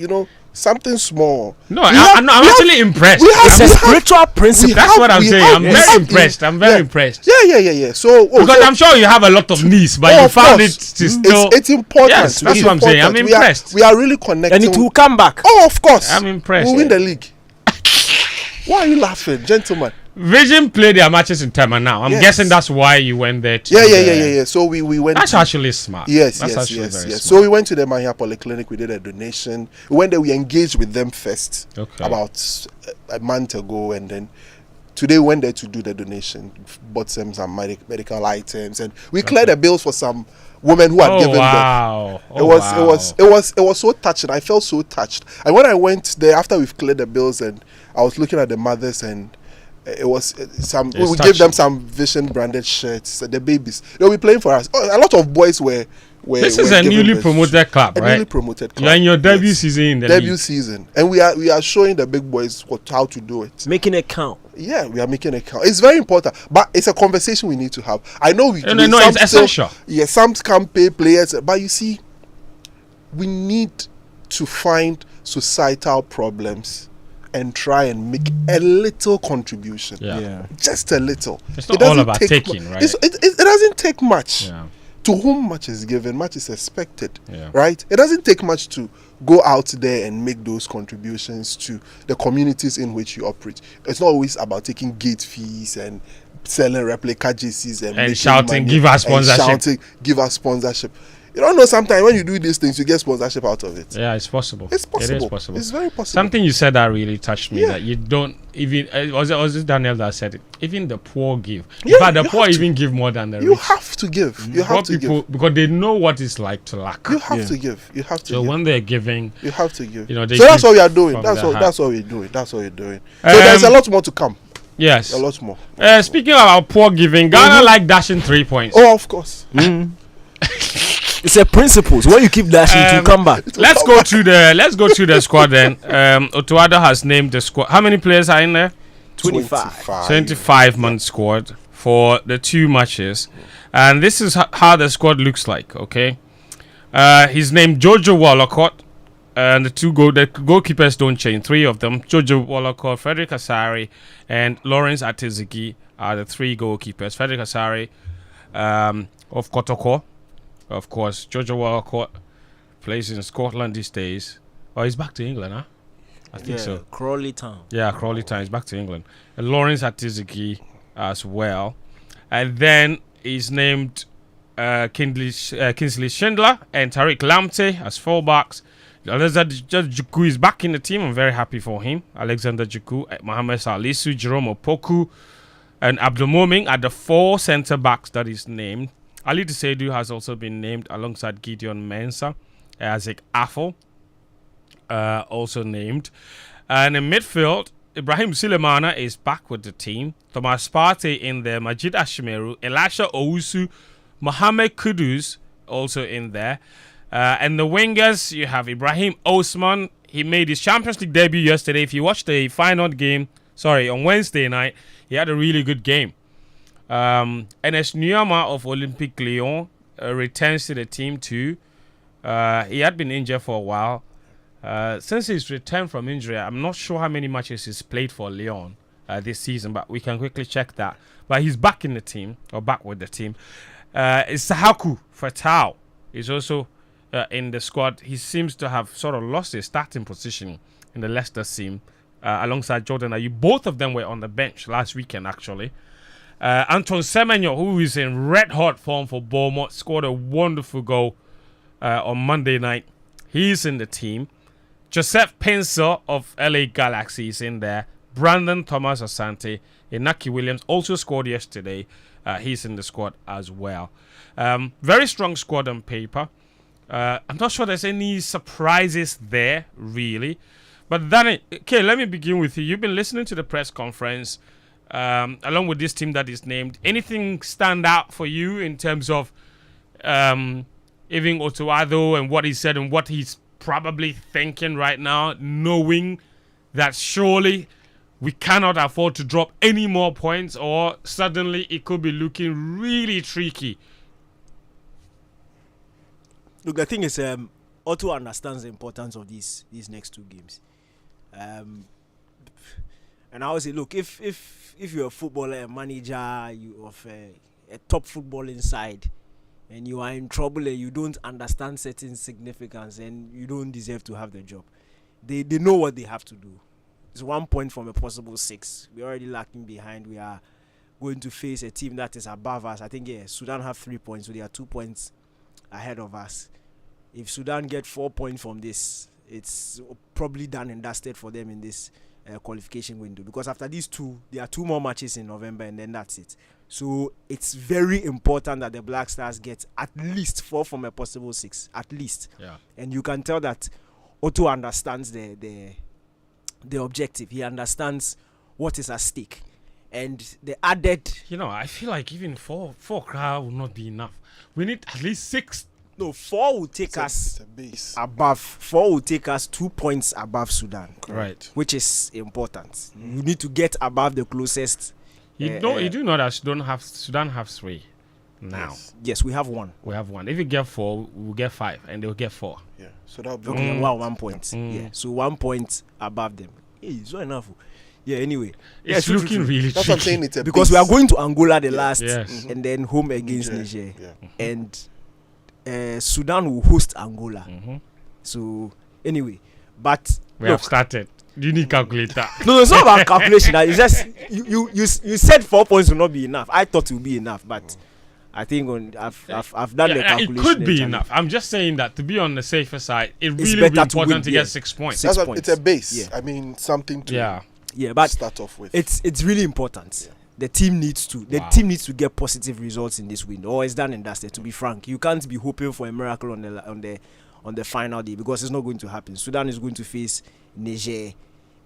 Something small. No, I'm actually impressed. It's a spiritual principle. That's what I'm saying. I'm very impressed. I'm very impressed. Yeah. So because I'm sure you have a lot of needs, but you found it to still. It's important. Yes, that's what I'm saying. I'm impressed. We are really connecting. And it will come back. Oh, of course. I'm impressed. We'll win the league. Why are you laughing, gentlemen? Vision play their matches in Tema now. I'm guessing that's why you went there. Yeah. So we went. That's actually smart. Yes. Smart. So we went to the Mahia Polyclinic. We did a donation. We went there. We engaged with them first. Okay. About a month ago, and then today we went there to do the donation. Bought some medical items, and we cleared the bills for some women who had given birth. It was so touching. I felt so touched. And when I went there after we've cleared the bills, and I was looking at the mothers, and it was we gave them some Vision branded shirts. The babies, they'll be playing for us. A lot of boys were. This is a newly promoted club, right? Newly promoted club. You're in your debut season in the league. Season, and we are showing the big boys how to do it. Making it count. Yeah, we are making it count. It's very important, but it's a conversation we need to have. I know we. No, it's essential. Yeah, some can pay players, but you see, we need to find societal problems and try and make a little contribution. Yeah. Just a little. It's not all about taking, right? It doesn't take much. Yeah. To whom much is given, much is expected. Yeah. Right? It doesn't take much to go out there and make those contributions to the communities in which you operate. It's not always about taking gate fees and selling replica jerseys and shouting, give us sponsorship. Give us sponsorship. You don't know, sometimes when you do these things, you get sponsorship out of it. Yeah, it's possible. It's possible. It is possible. It's very possible. Something you said that really touched me, Yeah. that you don't even, was it Daniel that said it? Even the poor give. In Yeah, fact, the you poor have to. even give more than the rich. You have to give. You have to people, give. because they know what it's like to lack. You have to give. You have to So give. when they're giving, You have to give. you know, they So that's give what we are doing. from That's their what heart. we're doing. That's what we're doing. So there's a lot more to come. Yes. A lot more. Speaking about poor giving, Ghana like dashing 3 points. Oh, of course. It's a principle. So when you keep dashing, to come back. Let's go to the squad then. Otuado has named the squad. How many players are in there? 25 man squad for the 2 matches, and this is how the squad looks like. Okay, he's named Jojo Wallacott, and the goalkeepers don't change. 3 of them: Jojo Wallacott, Frederick Asari, and Lawrence Atizigi are the 3 goalkeepers. Frederick Asare of Kotoko. Of course, Jojo Walcott plays in Scotland these days. Oh, he's back to England, huh? I think so. Crawley Town. Yeah, Crawley Town. He's back to England. And Lawrence Atiziki as well. And then he's named Kingsley Schindler and Tariq Lamptey as fullbacks. Alexander Juku is back in the team. I'm very happy for him. Alexander Juku, Mohamed Salisu, Jerome Opoku, and Abdulmumin are the 4 centre backs that is named. Ali Seidu has also been named alongside Gideon Mensah. Isaac Affle also named. And in midfield, Ibrahim Sulemana is back with the team. Thomas Partey in there, Majid Ashimeru, Elisha Owusu, Mohamed Kudus also in there. And the wingers, you have Ibrahim Osman. He made his Champions League debut yesterday. If you watched the final game, on Wednesday night, he had a really good game. Enes Nyama of Olympique Lyon returns to the team too. He had been injured for a while. Since his return from injury, I'm not sure how many matches he's played for Lyon this season, but we can quickly check that. But he's back in the team, or back with the team. Isahaku Fatal is also in the squad. He seems to have sort of lost his starting position in the Leicester team alongside Jordan Ayew. Both of them were on the bench last weekend, actually. Anton Semenyo, who is in red-hot form for Bournemouth, scored a wonderful goal on Monday night. He's in the team. Joseph Pinsel of LA Galaxy is in there. Brandon Thomas Asante, Inaki Williams also scored yesterday. He's in the squad as well. Very strong squad on paper. I'm not sure there's any surprises there, really. But then, okay, let me begin with you. You've been listening to the press conference along with this team that is named. Anything stand out for you in terms of even Otuado and what he said and what he's probably thinking right now, knowing that surely we cannot afford to drop any more points, or suddenly it could be looking really tricky? Look, the thing is, Otto understands the importance of these next 2 games. And I would say, look, if you're a footballer, a manager, you of a top footballing side, and you are in trouble and you don't understand certain significance, and you don't deserve to have the job. They know what they have to do. It's 1 point from a possible 6. We're already lacking behind. We are going to face a team that is above us. I think Sudan have 3 points, so they are 2 points ahead of us. If Sudan get 4 points from this, it's probably done and dusted for them in this qualification window, because after these 2, there are 2 more matches in November, and then that's it. So it's very important that the Black Stars get at least 4 from a possible 6, at least. Yeah. And you can tell that Otto understands the objective. He understands what is at stake, and the added. I feel like even 4 crowd will not be enough. We need at least 6. No, 4 will take us above. 4 will take us 2 points above Sudan. Right. Which is important. You need to get above the closest. You do know that Sudan have 3 now. Yes, we have 1. We have 1. If you get 4, we'll get 5, and they'll get 4. Yeah. So that'll be 1 point. Yeah. So 1 point above them. Hey, it's not enough. Yeah. Anyway, it's looking really. That's what I'm saying. It's a because we are going to Angola the last, yes. and then home against Niger, and Sudan will host Angola. So anyway, but we have started. You need calculator. No, it's not about calculation. It's just you said 4 points will not be enough. I thought it would be enough, but I think I've done the calculation. It could be enough. I'm just saying that to be on the safer side, it really would be important to get 6 points. That's what, it's a base. Yeah. I mean, something to but start off with. It's really important. Yeah. The team needs to get positive results in this window, or it's done and dusted. To be frank, you can't be hoping for a miracle on the final day, because it's not going to happen. Sudan is going to face Niger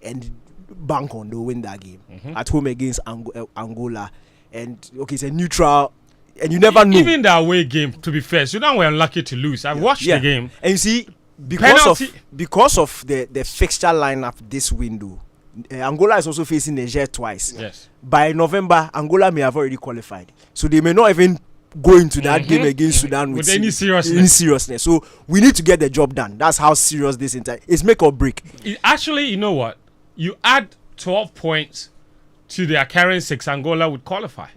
and bank on to win that game at home against Angola. And it's a neutral, and you never know. Even the away game, to be fair, Sudan were unlucky to lose. I watched the game, and you see, because of the fixture lineup this window, Angola is also facing Niger twice. Yes. By November, Angola may have already qualified, so they may not even go into that game against Sudan with any seriousness. So we need to get the job done. That's how serious this is. Make or break. Actually, you know what? You add 12 points to their current 6, Angola would qualify.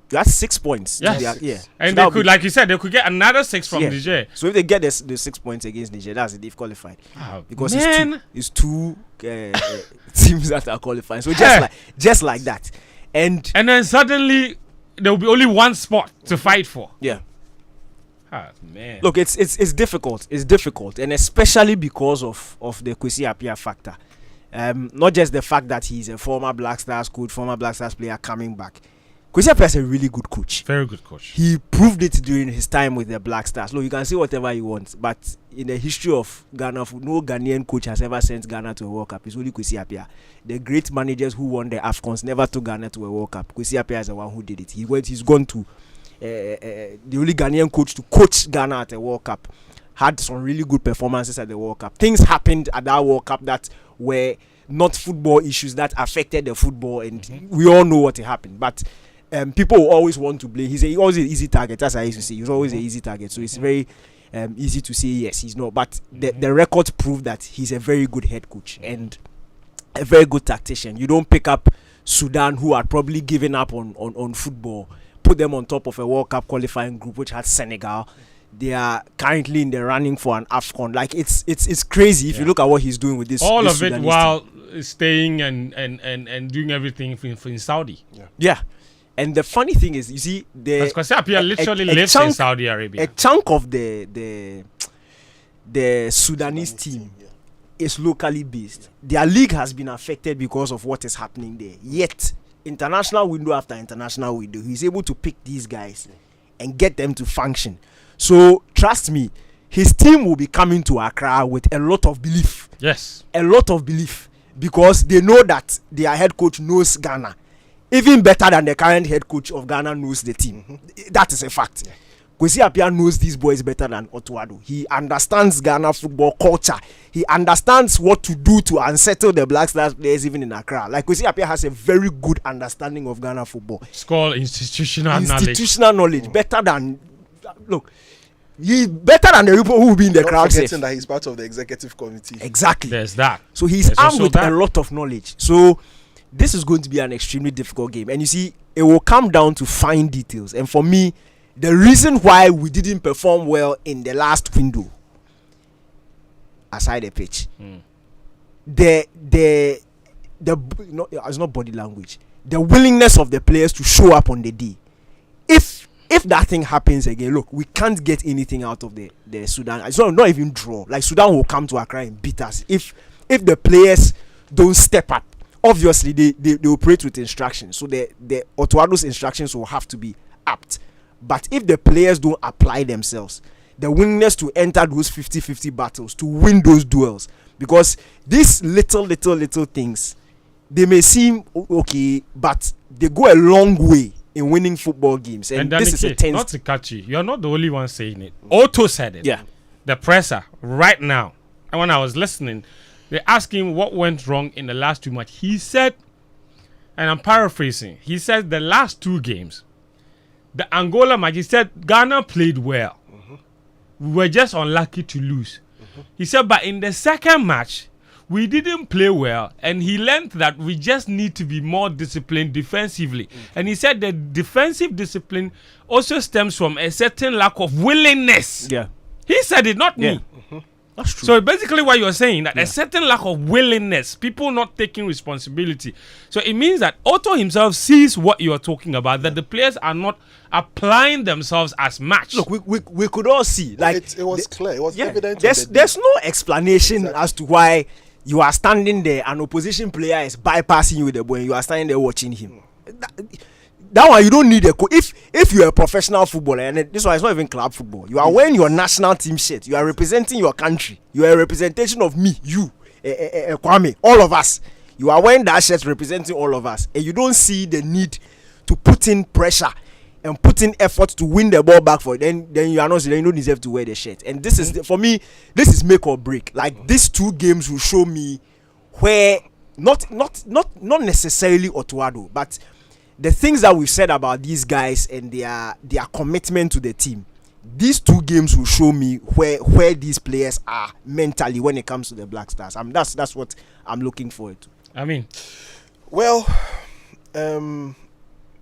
That's 6 points. Yes. Yeah. And So they could, like you said, they could get another 6 from Niger. So if they get the 6 points against Niger, that's it. They've qualified. Because man. it's two teams that are qualifying. So just like that. And then suddenly there will be only one spot to fight for. Yeah. Man. Look, it's difficult. It's difficult, and especially because of the Quappiah factor. Not just the fact that he's a former Black Stars coach, former Black Stars player coming back. Quappiah is a really good coach. Very good coach. He proved it during his time with the Black Stars. Look, you can say whatever you want, but in the history of Ghana, no Ghanaian coach has ever sent Ghana to a World Cup. It's only Quappiah. The great managers who won the AFCONs never took Ghana to a World Cup. Quappiah is the one who did it. He's gone to the only Ghanaian coach to coach Ghana at a World Cup. Had some really good performances at the World Cup. Things happened at that World Cup that were not football issues that affected the football, and we all know what happened. But people will always want to blame. He's always an easy target, as I used to say. He's always an easy target. So it's very easy to say yes, he's not. But the records prove that he's a very good head coach and a very good tactician. You don't pick up Sudan, who had probably given up on football, put them on top of a World Cup qualifying group which had Senegal. They are currently in the running for an AFCON. Like it's crazy if you look at what he's doing with this. All this of it Sudanese while team. staying and doing everything in Saudi. Yeah. And the funny thing is, you see, because Quappiah literally lives in Saudi Arabia. A chunk of the Sudanese team is locally based. Their league has been affected because of what is happening there. Yet, international window after international window, he's able to pick these guys and get them to function. So, trust me, his team will be coming to Accra with a lot of belief. Yes. A lot of belief. Because they know that their head coach knows Ghana. Even better than the current head coach of Ghana knows the team. That is a fact. Quappiah knows these boys better than Otuado. He understands Ghana football culture. He understands what to do to unsettle the Black Stars players even in Accra. Like Quappiah has a very good understanding of Ghana football. It's called institutional knowledge. Better than he's better than the people who will be in the crowd. Forgetting that he's part of the executive committee. Exactly. There's that. So he's armed with a lot of knowledge. So this is going to be an extremely difficult game. And you see, it will come down to fine details. And for me, the reason why we didn't perform well in the last window, aside the pitch, it's not body language. The willingness of the players to show up on the day. If that thing happens again, look, we can't get anything out of the Sudan. It's not even draw. Like Sudan will come to Accra and beat us if the players don't step up. Obviously, they operate with instructions, so the Otuado's instructions will have to be apt. But if the players don't apply themselves, the willingness to enter those 50-50 battles, to win those duels, because these little things, they may seem okay, but they go a long way in winning football games. And this is a tense. Not to catch you, you're not the only one saying it. Otto said it. Yeah. The presser right now. And when I was listening, they asked him what went wrong in the last 2 matches. He said, and I'm paraphrasing, he said the last 2 games, the Angola match, he said Ghana played well. We were just unlucky to lose. He said, but in the second match, we didn't play well, and he learned that we just need to be more disciplined defensively. And he said the defensive discipline also stems from a certain lack of willingness. Yeah. He said it, not me. That's true. So basically what you're saying, that a certain lack of willingness, people not taking responsibility. So it means that Otto himself sees what you're talking about, that the players are not applying themselves as much. Look, we could all see. Like it was clear. It was evident. There's no explanation as to why you are standing there, an opposition player is bypassing you with the ball, and you are standing there watching him. That one, you don't need a coach. If you're a professional footballer, and this one is not even club football, you are wearing your national team shirt, you are representing your country, you are a representation of me, you, Kwame, all of us. You are wearing that shirt representing all of us, and you don't see the need to put in pressure and put in effort to win the ball back for it. Then you are not, then you don't deserve to wear the shirt. And this is for me, this is make or break. Like these 2 games will show me where not necessarily Otuado, but the things that we've said about these guys and their commitment to the team. These 2 games will show me where these players are mentally when it comes to the Black Stars. That's what I'm looking forward to. I mean, Well,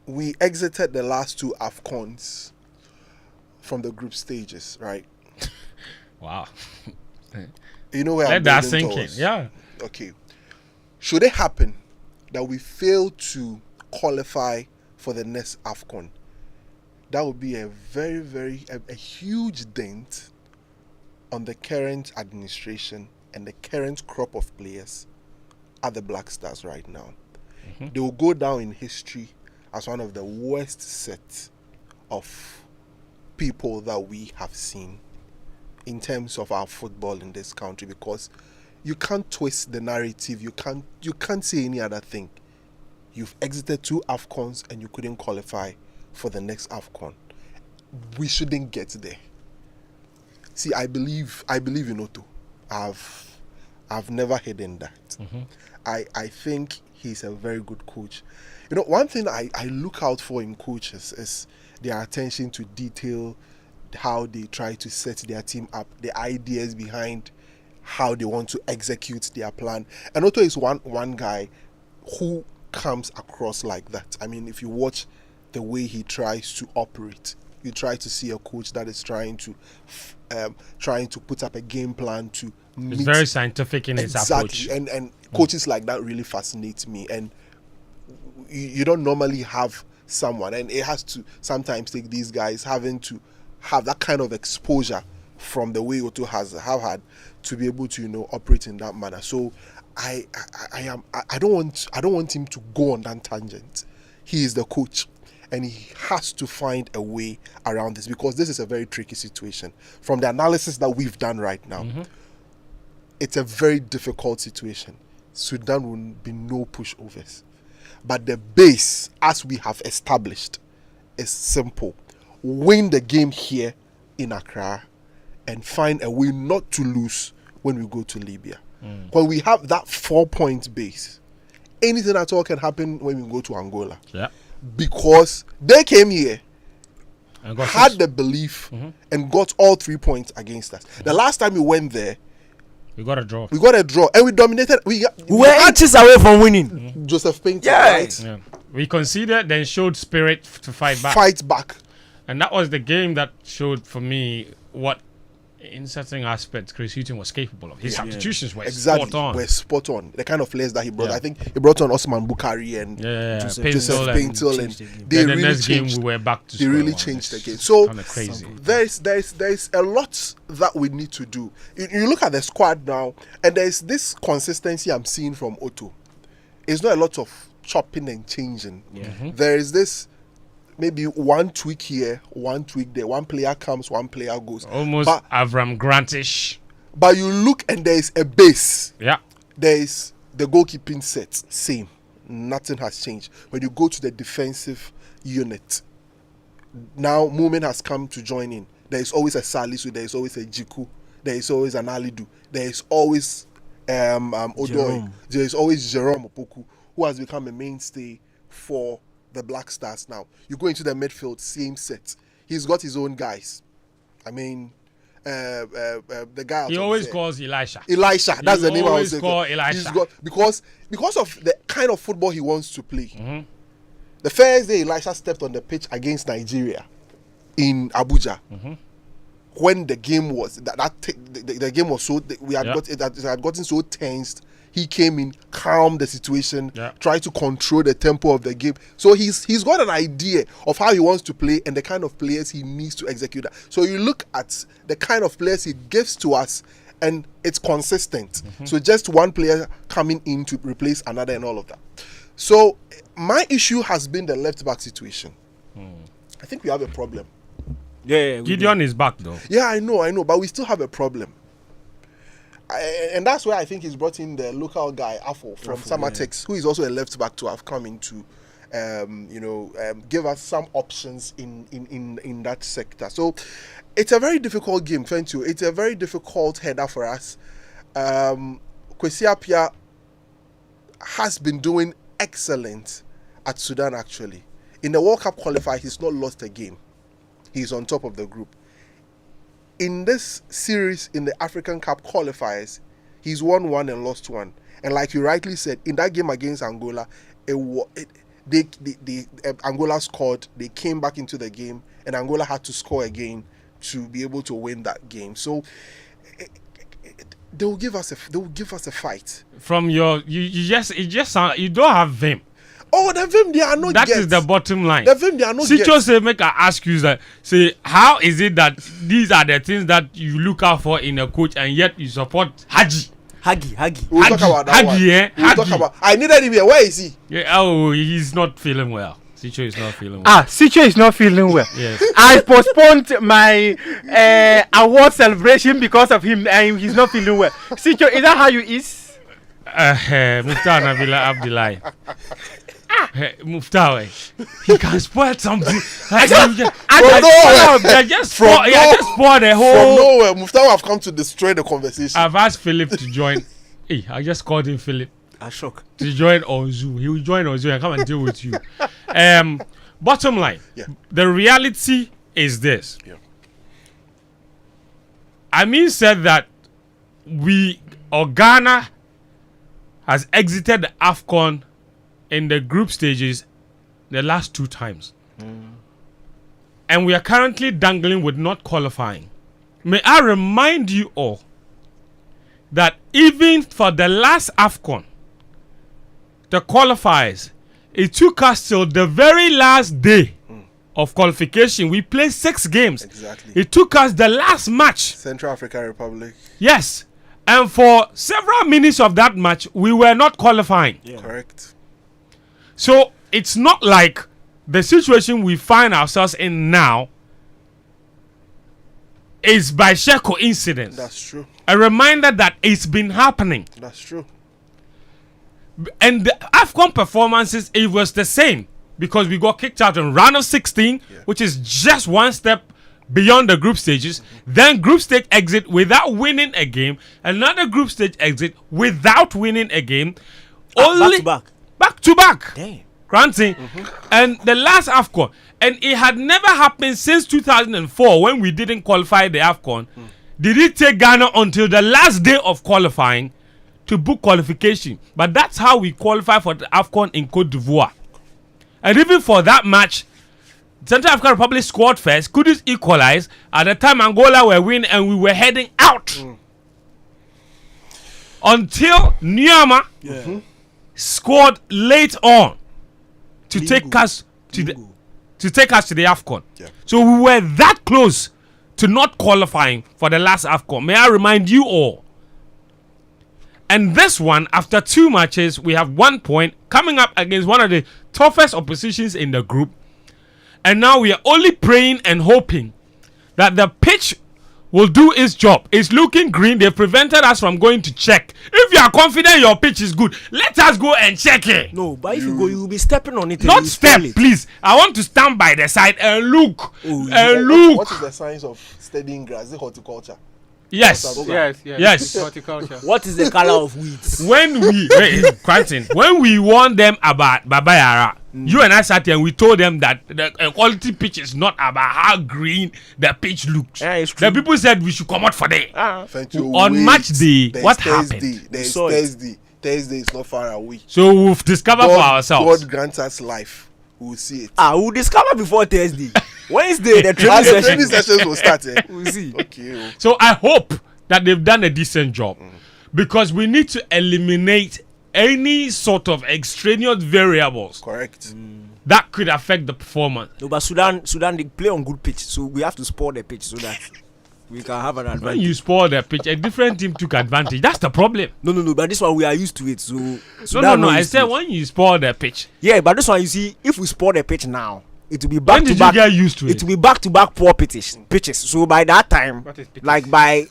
we exited the last 2 AFCONs from the group stages, right? Wow. You know where Let I'm that building sink in. towards? Yeah. Okay. Should it happen that we fail to qualify for the next AFCON, that would be a a huge dent on the current administration and the current crop of players at the Black Stars right now. They will go down in history as one of the worst sets of people that we have seen in terms of our football in this country, because you can't twist the narrative. You can't say any other thing. You've exited 2 AFCONs and you couldn't qualify for the next AFCON. We shouldn't get there. See, I believe in Otto. I've never hidden that. I think he's a very good coach. You know, one thing I look out for in coaches is their attention to detail, how they try to set their team up, the ideas behind how they want to execute their plan. And Otto is one guy who comes across like that. I mean, if you watch the way he tries to operate, you try to see a coach that is trying to put up a game plan to meet. It's very scientific in his approach. And coaches like that really fascinate me. And you don't normally have someone, and it has to sometimes take these guys having to have that kind of exposure from the way Otto have had to be able to, you know, operate in that manner. So I don't want him to go on that tangent. He is the coach, and he has to find a way around this, because this is a very tricky situation. From the analysis that we've done right now, it's a very difficult situation. Sudan will be no pushovers. But the base, as we have established, is simple. Win the game here in Accra and find a way not to lose when we go to Libya. When we have that 4-point base, anything at all can happen when we go to Angola. Yeah. Because they came here, had 6. the belief, and got all 3 points against us. The last time we went there, we got a draw. And we dominated. We were inches away from winning. Joseph Painter, right? Yeah. We conceded, then showed spirit to fight back. And that was the game that showed for me what, in certain aspects, Chris Hughton was capable of. His substitutions were spot on. Were spot on. The kind of players that he brought. I think he brought on Osman Bukhari and Joseph Painter, and they really next changed. Game we were back to. They really changed the game. So crazy. There's a lot that we need to do. You look at the squad now, and there's this consistency I'm seeing from Otto. It's not a lot of chopping and changing. There is this. Maybe one tweak here, one tweak there. One player comes, one player goes. Almost Avram Grantish. But you look and there is a base. Yeah. There is the goalkeeping set. Same. Nothing has changed. When you go to the defensive unit, now movement has come to join in. There is always a Salisu. There is always a Jiku. There is always an Alidu. There is always Odoi. There is always Jerome Opoku, who has become a mainstay for the Black Stars now. You go into the midfield, same set. He's got his own guys. I mean, the guy. He always calls Elisha. Elisha, that's the name I was saying. Call Elisha. Because of the kind of football he wants to play. The first day Elisha stepped on the pitch against Nigeria in Abuja, when the game was the game was so we had got it had gotten so tensed. He came in, calmed the situation, tried to control the tempo of the game. So he's got an idea of how he wants to play and the kind of players he needs to execute that. So you look at the kind of players he gives to us, and it's consistent. So just one player coming in to replace another and all of that. So my issue has been the left back situation. I think we have a problem. Yeah, Gideon is back though. Yeah, I know, but we still have a problem. And that's where I think he's brought in the local guy Afo from Samatex, who is also a left back, to have come in to give us some options in that sector. So it's a very difficult game, thank you. It's a very difficult header for us. Quappiah has been doing excellent at Sudan, actually. In the World Cup qualifier, he's not lost a game. He's on top of the group. In this series, in the African Cup qualifiers, he's won one and lost one. And like you rightly said, in that game against Angola, Angola scored. They came back into the game, and Angola had to score again to be able to win that game. So they will give us a fight. From your you just sound, you don't have vim. Oh, the vim they are not. That is the bottom line. The vim they are not. Sicho say make I ask you that. Say how is it that these are the things that you look out for in a coach and yet you support Hagi? We'll talk about that one. We'll talk about. I needed him here. Where is he? Yeah, oh, he's not feeling well. Sicho is not feeling well. Sicho is not feeling well. Yes. I postponed my award celebration because of him, and he's not feeling well. Sicho, is that how you is? Mufta Nabila Abdullahi. Mufta, he can spoil something. I just spoil the whole. From nowhere, Mufta have come to destroy the conversation. I've asked Philip to join. Hey, I just called him Philip. I'm shocked. To join on Zoom. He will join on Zoom and come and deal with you. Bottom line, the reality is this. Yeah. Amin said that Ghana has exited the AFCON in the group stages the last 2 times. And we are currently dangling with not qualifying. May I remind you all that even for the last AFCON, the qualifiers, it took us till the very last day of qualification. We played 6 games. Exactly. It took us the last match. Central African Republic. Yes. And for several minutes of that match, we were not qualifying. Yeah. Correct. So it's not like the situation we find ourselves in now is by sheer coincidence. That's true. A reminder that it's been happening. That's true. And the AFCON performances, it was the same because we got kicked out in round of 16, which is just one step beyond the group stages. Then group stage exit without winning a game. Another group stage exit without winning a game. Only back to back. Damn. Granting. And the last AFCON. And it had never happened since 2004 when we didn't qualify the AFCON. Did it take Ghana until the last day of qualifying to book qualification? But that's how we qualify for the AFCON in Cote d'Ivoire. And even for that match, Central African Republic scored first, couldn't equalize. At the time, Angola were winning and we were heading out. Until Nyama scored late on to take us to the AFCON. Yeah. So we were that close to not qualifying for the last AFCON. May I remind you all? And this one, after 2 matches, we have 1 point coming up against one of the toughest oppositions in the group. And now we are only praying and hoping that the pitch will do its job. It's looking green. They prevented us from going to check. If you are confident your pitch is good, let us go and check it. No, but if you go, you will be stepping on it. Not step, please. I want to stand by the side and look. Look. What is the science of studying grass? Is it horticulture? Yes. Yes. Horticulture. What is the color of weeds? When we warned them about Baba Yara, you and I sat here and we told them that the quality pitch is not about how green the pitch looks. The people said we should come out for that. On match day, what happened? Thursday is not far away. So we've discovered for ourselves. God grants us life. We'll see it. We'll discover before Thursday. Wednesday, the training sessions will start. We'll see. Okay. So I hope that they've done a decent job because we need to eliminate any sort of extraneous variables. Correct. That could affect the performance. No, but Sudan, they play on good pitch, so we have to spoil the pitch so that we can have an advantage. When you spoil the pitch, a different team took advantage. That's the problem. No, but this one we are used to it. So no. I said when you spoil the pitch. Yeah, but this one you see, if we spoil the pitch now, it will be back when to did back. You get used to it? It will be back to back poor pitches. So by that time, like by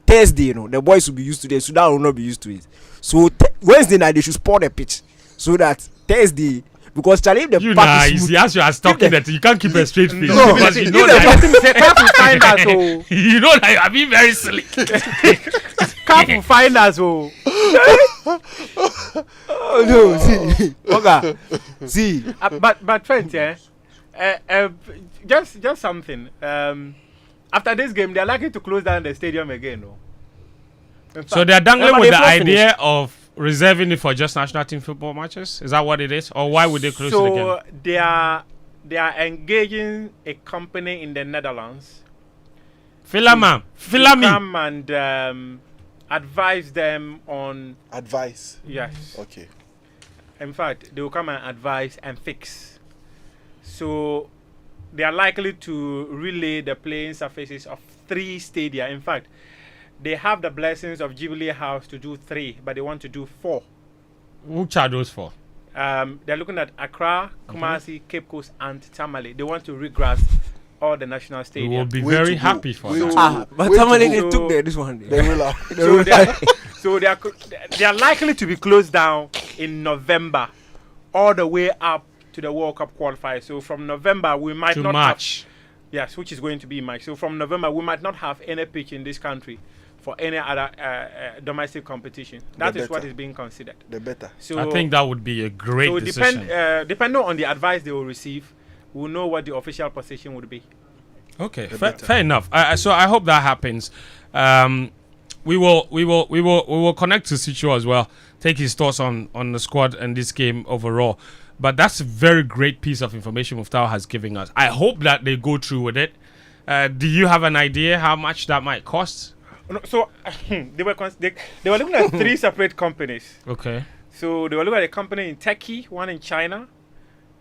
Thursday, the boys will be used to it. Sudan will not be used to it. So Wednesday night they should spoil the pitch so that Thursday. Because Charlie, if the you see, as you are talking that you can't keep a straight face. No, because you know that you know that you are being very silly. Can't find us. Oh no, see, okay, see. But friends, just something. After this game, they are likely to close down the stadium again. No. So they are dangling with the idea of reserving it for just national team football matches? Is that what it is? Or why would they close it again? So they are engaging a company in the Netherlands. Filami. Come and advise them on... Advice? Yes. Okay. In fact, they will come and advise and fix. So they are likely to relay the playing surfaces of 3 stadia. In fact, they have the blessings of Jubilee House to do 3, but they want to do 4. Which are those 4? They're looking at Accra, Kumasi, Cape Coast, and Tamale. They want to regrass all the national stadiums. We will be very happy for that. But Tamale, they took this one. They will. So they are likely to be closed down in November, all the way up to the World Cup qualifier. So from November, we might to not March. Yes, which is going to be March. So from November, we might not have any pitch in this country for any other domestic competition. That is what is being considered. The better. So I think that would be a great decision. Depending on the advice they will receive, we'll know what the official position would be. Okay, fair enough. So I hope that happens. We will connect to Sicho as well. Take his thoughts on the squad and this game overall. But that's a very great piece of information Muftau has given us. I hope that they go through with it. Do you have an idea how much that might cost? No, so they were looking at 3 separate companies. Okay. So they were looking at a company in Turkey, one in China,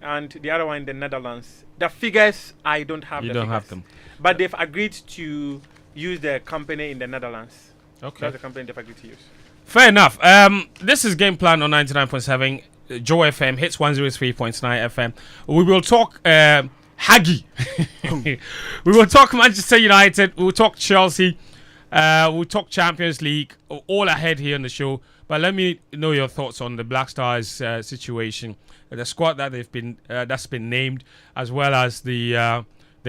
and the other one in the Netherlands. The figures, I don't have. You don't have them. But they've agreed to use the company in the Netherlands. Okay. That's the company they've agreed to use. Fair enough. This is Game Plan on 99.7 Joe FM, hits 103.9 FM. We will talk Hagi. We will talk Manchester United. We will talk Chelsea. We'll talk Champions League, all ahead here on the show. But let me know your thoughts on the Black Stars situation, the squad that that's been named, as well as the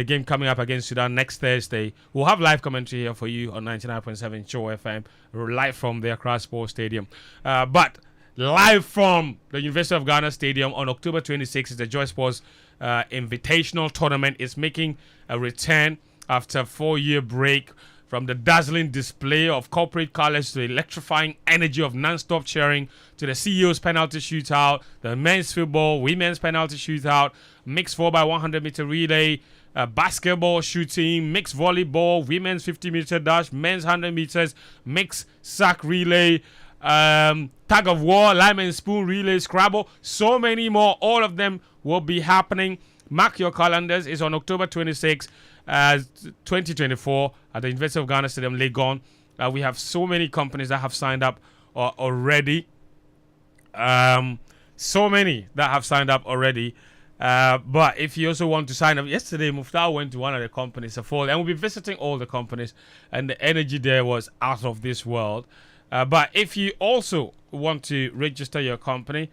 game coming up against Sudan next Thursday. We'll have live commentary here for you on 99.7 Joe FM, live from the Accra Sports Stadium. But live from the University of Ghana Stadium on October 26th is the Joy Sports Invitational Tournament. It's making a return after a 4-year break. From the dazzling display of corporate colors to the electrifying energy of non-stop cheering to the CEO's penalty shootout, the men's football, women's penalty shootout, mixed 4x100 meter relay, basketball shooting, mixed volleyball, women's 50 meter dash, men's 100 meters, mixed sack relay, tug of war, lime and spoon relay, Scrabble, so many more. All of them will be happening. Mark your calendars. It's on October 26th. 2024 at the University of Ghana Stadium, Legon. We have so many companies that have signed up already. So many that have signed up already. But if you also want to sign up, yesterday Muftau went to one of the companies, and we'll be visiting all the companies, and the energy there was out of this world. But if you also want to register your company,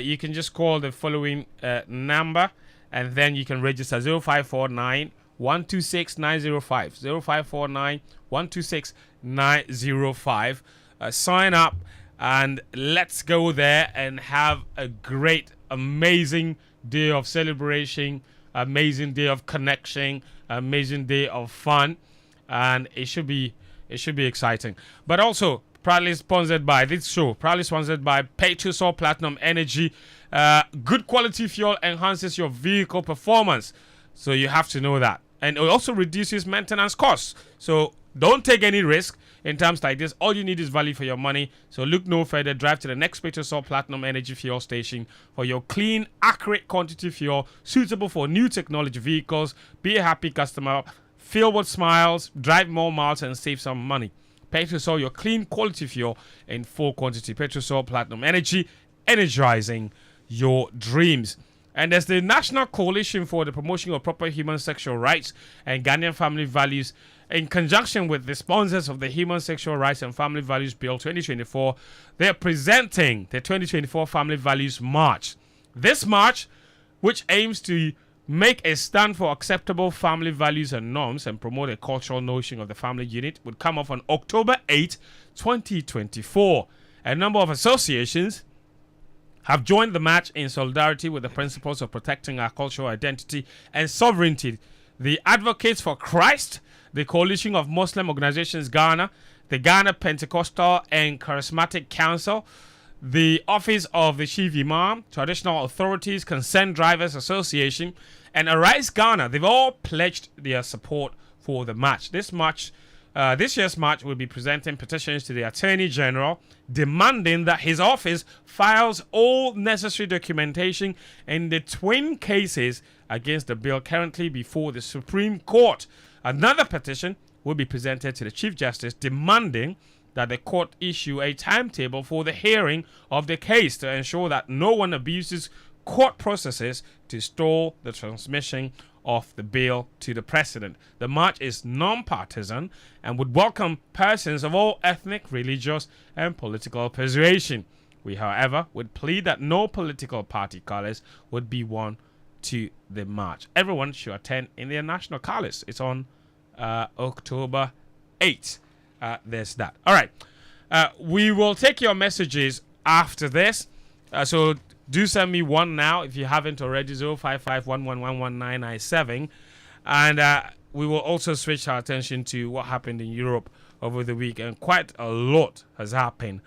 you can just call the following number, and then you can register 0549 126 905 0549 126 905. Sign up and let's go there and have a great, amazing day of celebration, amazing day of connection, amazing day of fun, and it should be exciting. But also proudly sponsored by this show, proudly sponsored by Petrosol Platinum Energy. Good quality fuel enhances your vehicle performance, so you have to know that. And it also reduces maintenance costs. So don't take any risk in terms like this. All you need is value for your money. So look no further. Drive to the next Petrosol Platinum Energy Fuel Station for your clean, accurate quantity fuel suitable for new technology vehicles. Be a happy customer. Fill with smiles. Drive more miles and save some money. Petrosol, your clean, quality fuel in full quantity. Petrosol Platinum Energy, energizing your dreams. And there's the National Coalition for the Promotion of Proper Human Sexual Rights and Ghanaian Family Values, in conjunction with the sponsors of the Human Sexual Rights and Family Values Bill 2024. They're presenting the 2024 Family Values March. This march, which aims to make a stand for acceptable family values and norms and promote a cultural notion of the family unit, would come off on October 8, 2024. A number of associations have joined the march in solidarity with the principles of protecting our cultural identity and sovereignty. The Advocates for Christ, the Coalition of Muslim Organizations Ghana, the Ghana Pentecostal and Charismatic Council, the Office of the Chief Imam, Traditional Authorities, Concerned Drivers Association, and Arise Ghana, they've all pledged their support for the match. This year's match will be presenting petitions to the Attorney General demanding that his office files all necessary documentation in the twin cases against the bill currently before the Supreme Court. Another petition will be presented to the Chief Justice demanding that the court issue a timetable for the hearing of the case to ensure that no one abuses court processes to stall the transmission of the bill to the president. The march is non-partisan and would welcome persons of all ethnic, religious, and political persuasion. We, however, would plead that no political party colours would be worn to the march. Everyone should attend in their national colours. It's on October 8th. There's that. All right. We will take your messages after this. So do send me one now if you haven't already. 05511119997. And we will also switch our attention to what happened in Europe over the week. And quite a lot has happened.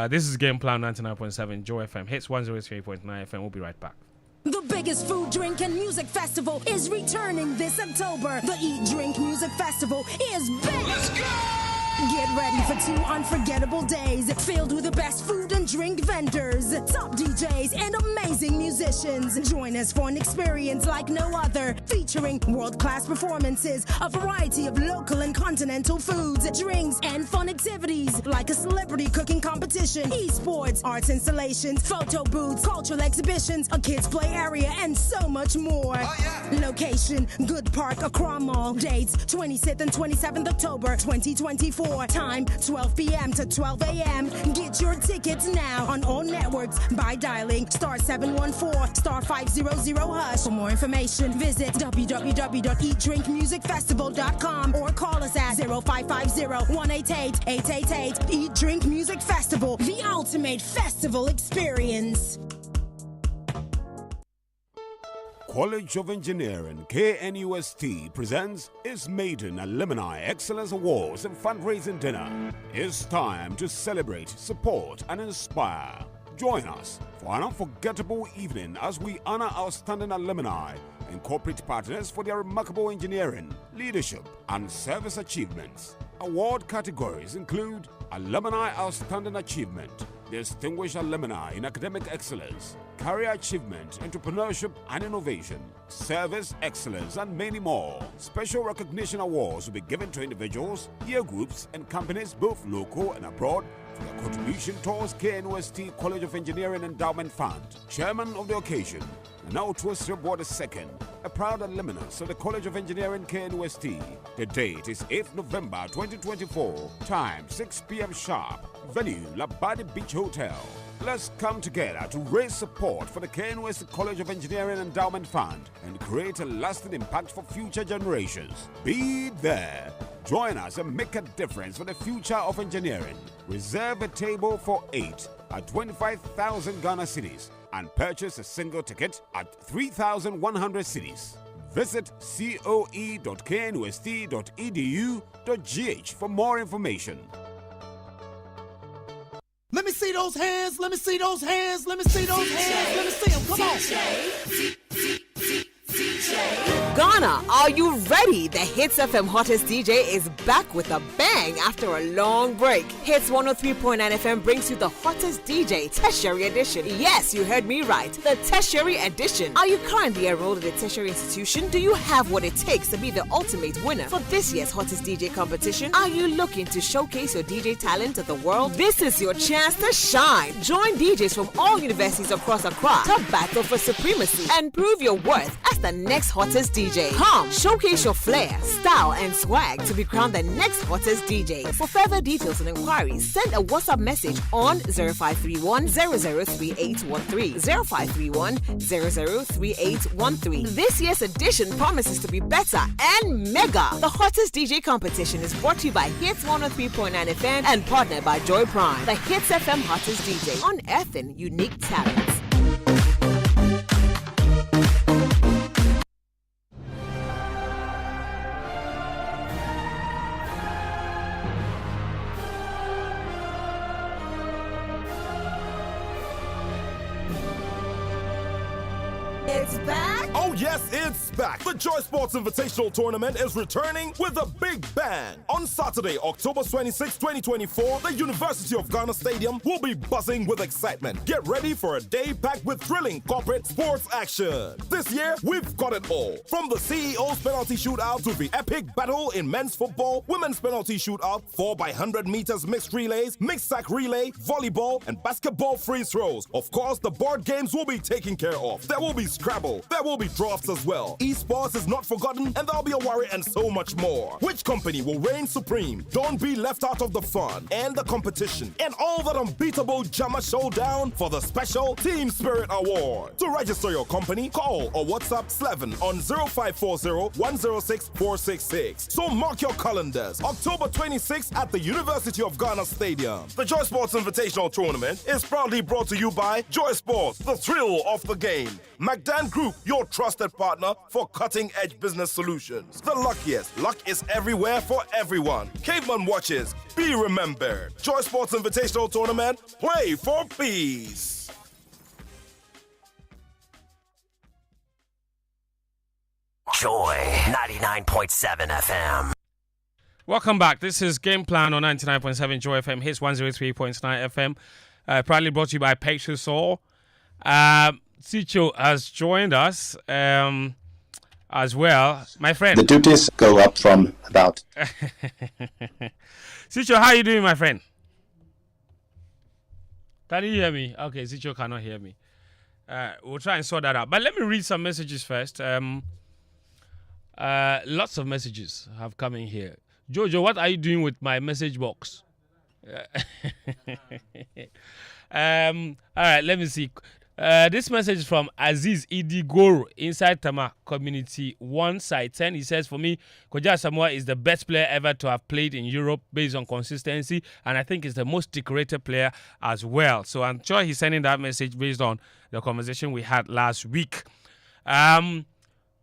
This is Game Plan 99.7 Joy FM. Hits 103.9 FM. We'll be right back. The biggest food, drink, and music festival is returning this October. The Eat, Drink, Music Festival is back. Let's go! Get ready for 2 unforgettable days filled with the best food and drink vendors, top DJs, and amazing musicians. Join us for an experience like no other, featuring world-class performances, a variety of local and continental foods, drinks, and fun activities like a celebrity cooking competition, esports, arts installations, photo booths, cultural exhibitions, a kids' play area, and so much more. Location, Good Park, Accra Mall. Dates, 26th and 27th October 2024. Time, 12 p.m. to 12 a.m. Get your tickets now on all networks by dialing *714 *500#. For more information, visit www.eatdrinkmusicfestival.com or call us at 0550-188-888. Eat Drink Music Festival, the ultimate festival experience. College of Engineering, KNUST, presents its maiden Alumni Excellence Awards and Fundraising Dinner. It's time to celebrate, support, and inspire. Join us for an unforgettable evening as we honor outstanding alumni and corporate partners for their remarkable engineering, leadership, and service achievements. Award categories include Alumni Outstanding Achievement, Distinguished Alumni in Academic Excellence, Career Achievement, Entrepreneurship and Innovation, Service Excellence, and many more. Special recognition awards will be given to individuals, year groups, and companies both local and abroad for their contribution towards KNUST College of Engineering Endowment Fund. Chairman of the occasion, Nautu Sribwad II, a proud alumnus of the College of Engineering KNUST. The date is 8th November 2024. Time 6 p.m. sharp. Venue Labadi Beach Hotel. Let's come together to raise support for the KNUST College of Engineering Endowment Fund and create a lasting impact for future generations. Be there. Join us and make a difference for the future of engineering. Reserve a table for 8 at 25,000 Ghana cedis and purchase a single ticket at 3,100 cedis. Visit coe.knust.edu.gh for more information. Let me see those hands, let me see those hands, let me see those hands, let me see them, come on. Ghana, are you ready? The Hits FM Hottest DJ is back with a bang after a long break. Hits 103.9 FM brings you the Hottest DJ Tertiary Edition. Yes, you heard me right. The Tertiary Edition. Are you currently enrolled in a tertiary institution? Do you have what it takes to be the ultimate winner for this year's Hottest DJ competition? Are you looking to showcase your DJ talent to the world? This is your chance to shine. Join DJs from all universities across Accra to battle for supremacy and prove your worth as the next hottest DJ. Come, showcase your flair, style, and swag to be crowned the next hottest DJ. For further details and inquiries, send a WhatsApp message on 0531 003813. 0531 003813. This year's edition promises to be better and mega. The Hottest DJ competition is brought to you by Hits 103.9 FM and partnered by Joy Prime. The Hits FM Hottest DJ, unearthing unique talents. it's back? Oh yes, it's back. The Joy Sports Invitational Tournament is returning with a big bang. On Saturday, October 26, 2024, the University of Ghana Stadium will be buzzing with excitement. Get ready for a day packed with thrilling corporate sports action. This year, we've got it all. From the CEO's penalty shootout to the epic battle in men's football, women's penalty shootout, 4x100 meters mixed relays, mixed sack relay, volleyball, and basketball free throws. Of course, the board games will be taken care of. There will be Scrabble. There will be drafts as well. Esports is not forgotten, and there'll be a worry and so much more. Which company will reign supreme? Don't be left out of the fun and the competition and all that unbeatable Jama showdown for the special Team Spirit Award. To register your company, call or WhatsApp Slevin on 0540 106 466. So mark your calendars. October 26th at the University of Ghana Stadium. The Joy Sports Invitational Tournament is proudly brought to you by Joy Sports, the thrill of the game. McDan Group, your trusted partner for cutting-edge business solutions. The luckiest. Luck is everywhere for everyone. Caveman Watches, be remembered. Joy Sports Invitational Tournament, play for peace. Joy 99.7 FM. Welcome back. This is Game Plan on 99.7 Joy FM. Here's 103.9 FM. Proudly brought to you by Petrosol. Sicho has joined us as well. My friend. The duties go up from about. Sicho, how are you doing, my friend? Can you hear me? Okay, Sicho cannot hear me. We'll try and sort that out. But let me read some messages first. Lots of messages have come in here. Jojo, what are you doing with my message box? All right, let me see. This message is from Aziz Idigoro inside Tama Community 1 Site 10. He says, for me, Koja Asamoah is the best player ever to have played in Europe based on consistency, and I think he's the most decorated player as well. So I'm sure he's sending that message based on the conversation we had last week.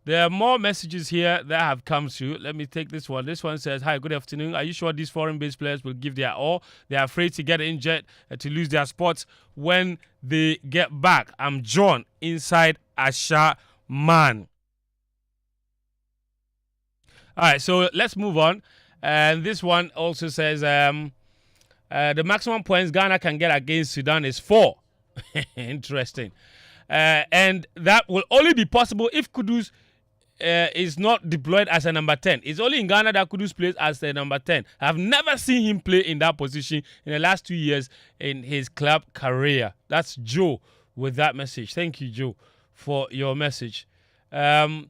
There are more messages here that have come through. Let me take this one. This one says, hi, good afternoon. Are you sure these foreign-based players will give their all? They are afraid to get injured, to lose their spots when they get back. I'm John, inside Asha Man. All right, so let's move on. And this one also says, the maximum points Ghana can get against Sudan is 4. Interesting. And that will only be possible if Kudus is not deployed as a number 10. It's only in Ghana that Kudus plays as a number 10. I've never seen him play in that position in the last 2 years in his club career. That's Joe with that message. Thank you, Joe, for your message. Where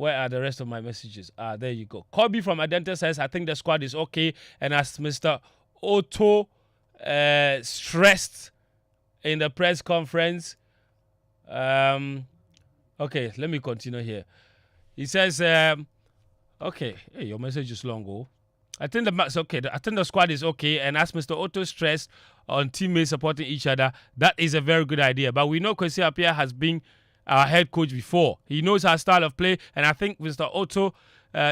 are the rest of my messages? There you go. Kobe from Adenta says, I think the squad is okay. And as Mr. Otto stressed in the press conference, okay, let me continue here. He says, okay, hey, your message is long, oh. I think the squad is okay, and as Mr. Otto stressed on teammates supporting each other, that is a very good idea. But we know Quappiah has been our head coach before. He knows our style of play, and I think Mr. Otto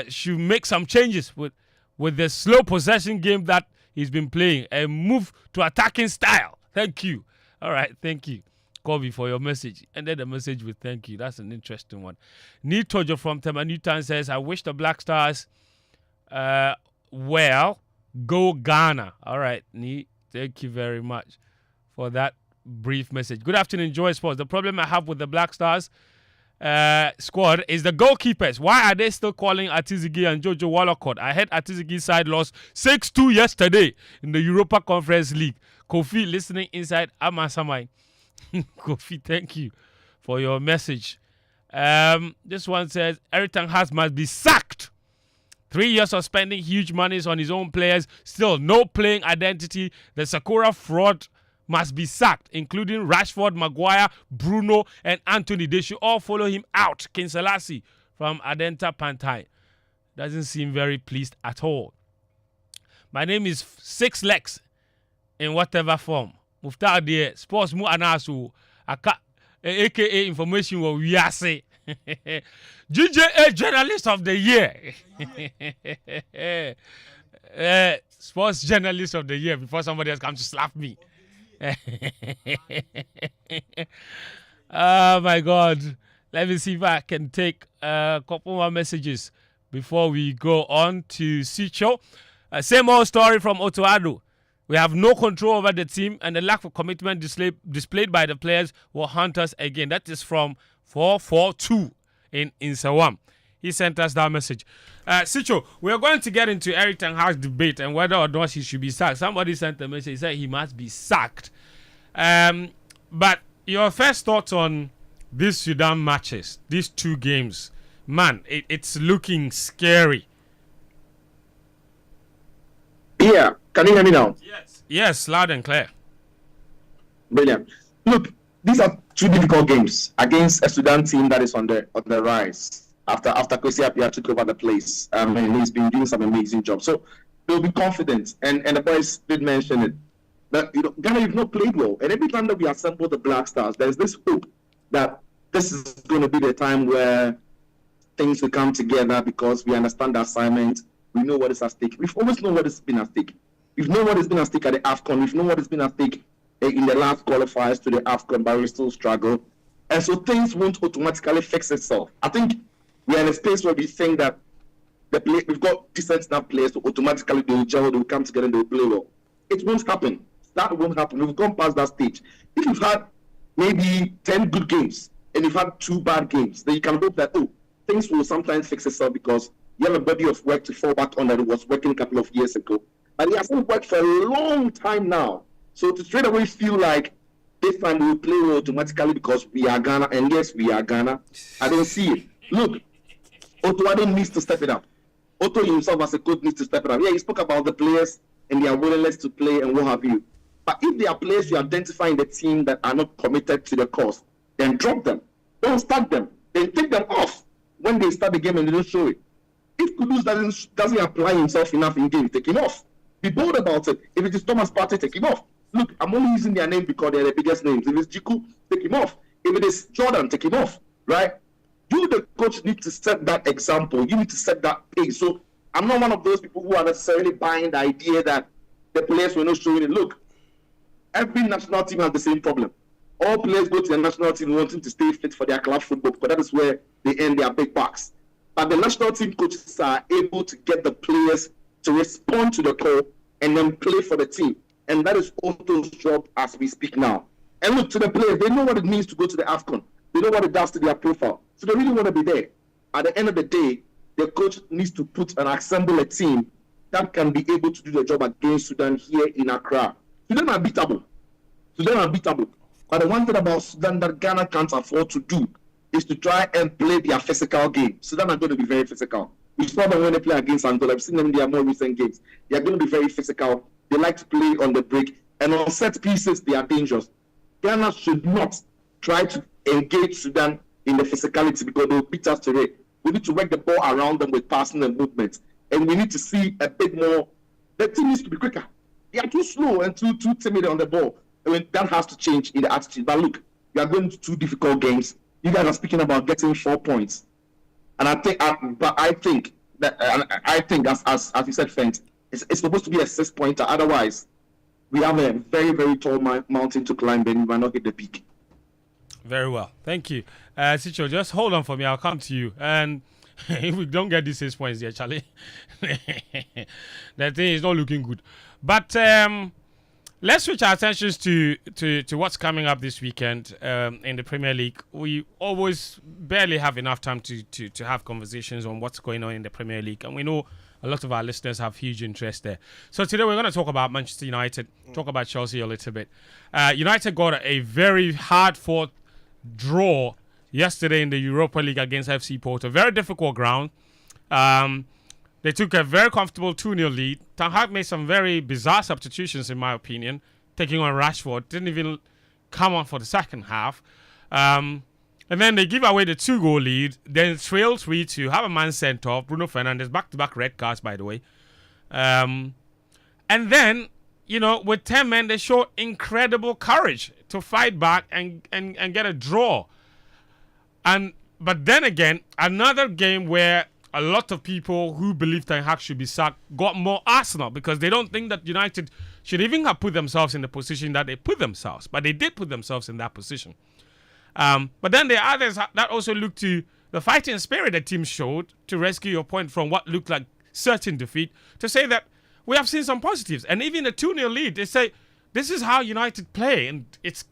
should make some changes with the slow possession game that he's been playing and move to attacking style. Thank you. All right, thank you, Kobe, for your message. And then the message with thank you. That's an interesting one. Need Tojo from Temanutan says, I wish the Black Stars well. Go Ghana. All right, Need. Thank you very much for that brief message. Good afternoon, Joy Sports. The problem I have with the Black Stars squad is the goalkeepers. Why are they still calling Atizigi and Jojo Wallacott? I heard Atizigi's side lost 6-2 yesterday in the Europa Conference League. Kofi listening inside Amasamai. Kofi, thank you for your message. This one says, Eric Ten Hag must be sacked. 3 years of spending huge monies on his own players, still no playing identity. The Sakura fraud must be sacked, including Rashford, Maguire, Bruno, and Anthony. They should all follow him out. King Selassie from Adenta Pantai. Doesn't seem very pleased at all. My name is Six Legs in whatever form. Muftar de sports mu anasu aka aka information what we are say. GJA journalist of the year. Sports journalist of the year before somebody else comes to slap me. Oh my God. Let me see if I can take a couple more messages before we go on to Sicho. Same old story from Otoado. We have no control over the team, and the lack of commitment displayed by the players will haunt us again. That is from 442 in Sawam. He sent us that message. Sicho, we are going to get into Eric Ten Hag's debate and whether or not he should be sacked. Somebody sent a message, he said he must be sacked. But your first thoughts on these Sudan matches, these 2 games, man, it's looking scary. Yeah, can you hear me now? Yes, loud and clear. Brilliant. Look, these are 2 difficult games against a Sudan team that is on the rise. After Quappiah took over the place, and he's been doing some amazing job. So they'll be confident, and the boys did mention it. That Ghana have not played well, and every time that we assemble the Black Stars, there's this hope that this is going to be the time where things will come together because we understand the assignment. We know what is at stake. We've always known what has been at stake. We've known what has been at stake at the AFCON. We've known what has been at stake in the last qualifiers to the AFCON, but we still struggle. And so things won't automatically fix itself. I think we are in a space where we think that we've got decent enough players to automatically they'll gel, they'll come together and they'll play well. It won't happen. That won't happen. We've gone past that stage. If you've had maybe 10 good games and you've had 2 bad games, then you can hope that, things will sometimes fix itself because you have a body of work to fall back on that it was working a couple of years ago. But it hasn't worked for a long time now. So to straight away feel like this time we will play well automatically because we are Ghana, and yes, we are Ghana, I don't see it. Look, Otto needs to step it up. Otto himself as a coach needs to step it up. Yeah, he spoke about the players and their willingness to play and what have you. But if there are players you identify in the team that are not committed to the cause, then drop them. Don't start them. Then take them off when they start the game and they don't show it. If Kudus doesn't apply himself enough in game, take him off. Be bold about it. If it is Thomas Partey, take him off. Look, I'm only using their name because they're the biggest names. If it's Jiku, take him off. If it is Jordan, take him off. Right? You, the coach, need to set that example. You need to set that pace. So I'm not one of those people who are necessarily buying the idea that the players were not showing it. Look, every national team has the same problem. All players go to the national team wanting to stay fit for their club football because that is where they earn their big bucks. But the national team coaches are able to get the players to respond to the call and then play for the team. And that is Otto's job as we speak now. And look, to the players, they know what it means to go to the AFCON. They know what it does to their profile. So they really want to be there. At the end of the day, the coach needs to put and assemble a team that can be able to do the job against Sudan here in Accra. Sudan are beatable. But the one thing about Sudan that Ghana can't afford to do is to try and play their physical game. Sudan are going to be very physical. We saw them when they play against Angola. I've seen them in their more recent games. They are going to be very physical. They like to play on the break. And on set pieces, they are dangerous. Ghana should not try to engage Sudan in the physicality because they'll beat us today. We need to work the ball around them with passing and movement. And we need to see a bit more. The team needs to be quicker. They are too slow and too timid on the ball. I mean, that has to change in the attitude. But look, you are going to 2 difficult games. You guys are speaking about getting 4 points. And I think as you said, Fent, it's supposed to be a 6-pointer. Otherwise, we have a very, very tall mountain to climb and we might not hit the peak. Very well. Thank you. Sicho, just hold on for me. I'll come to you. And if we don't get these 6 points there, Charlie, the thing is not looking good. But let's switch our attentions to what's coming up this weekend in the Premier League. We always barely have enough time to have conversations on what's going on in the Premier League. And we know a lot of our listeners have huge interest there. So today we're going to talk about Manchester United, talk about Chelsea a little bit. United got a very hard-fought draw yesterday in the Europa League against FC Porto. Very difficult ground. They took a very comfortable 2-0 lead. Ten Hag made some very bizarre substitutions, in my opinion, taking on Rashford. Didn't even come on for the second half. And then they give away the 2-goal lead. Then trail 3-2, have a man sent off. Bruno Fernandes, back-to-back red cards, by the way. And then, with 10 men, they showed incredible courage to fight back and get a draw. But then again, another game where a lot of people who believe Ten Hag should be sacked got more Arsenal because they don't think that United should even have put themselves in the position that they put themselves. But they did put themselves in that position. But then there are others that also look to the fighting spirit the team showed to rescue your point from what looked like certain defeat, to say that we have seen some positives. And even the 2-0 lead, they say this is how United play, and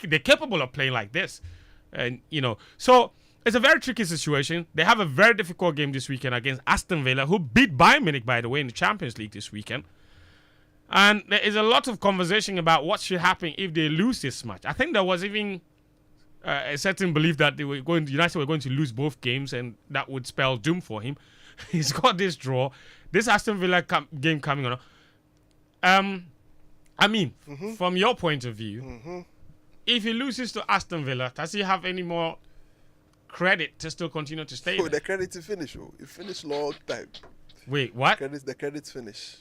they're capable of playing like this. And, so it's a very tricky situation. They have a very difficult game this weekend against Aston Villa, who beat Bayern Munich, by the way, in the Champions League this weekend. And there is a lot of conversation about what should happen if they lose this match. I think there was even a certain belief that United were going to lose both games, and that would spell doom for him. He's got this draw, this Aston Villa game coming on. From your point of view, if he loses to Aston Villa, does he have any more credit to still continue to stay there? The credit to finish. It finished long time. Wait, what? The credits finish.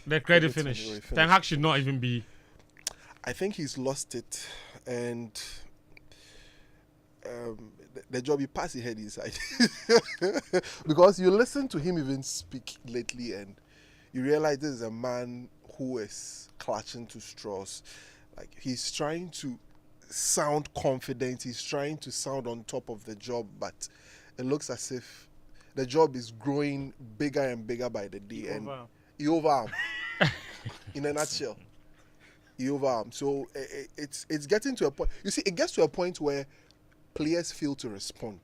The credit finish. Ten Hag should not even be. I think he's lost it, and the job he passed his head inside. Because you listen to him even speak lately, and you realize this is a man who is clutching to straws. Like, he's trying to sound confident, he's trying to sound on top of the job, but it looks as if the job is growing bigger and bigger by the day. And he overarm. In a nutshell, he overarm. So it's getting to a point. You see, it gets to a point where players fail to respond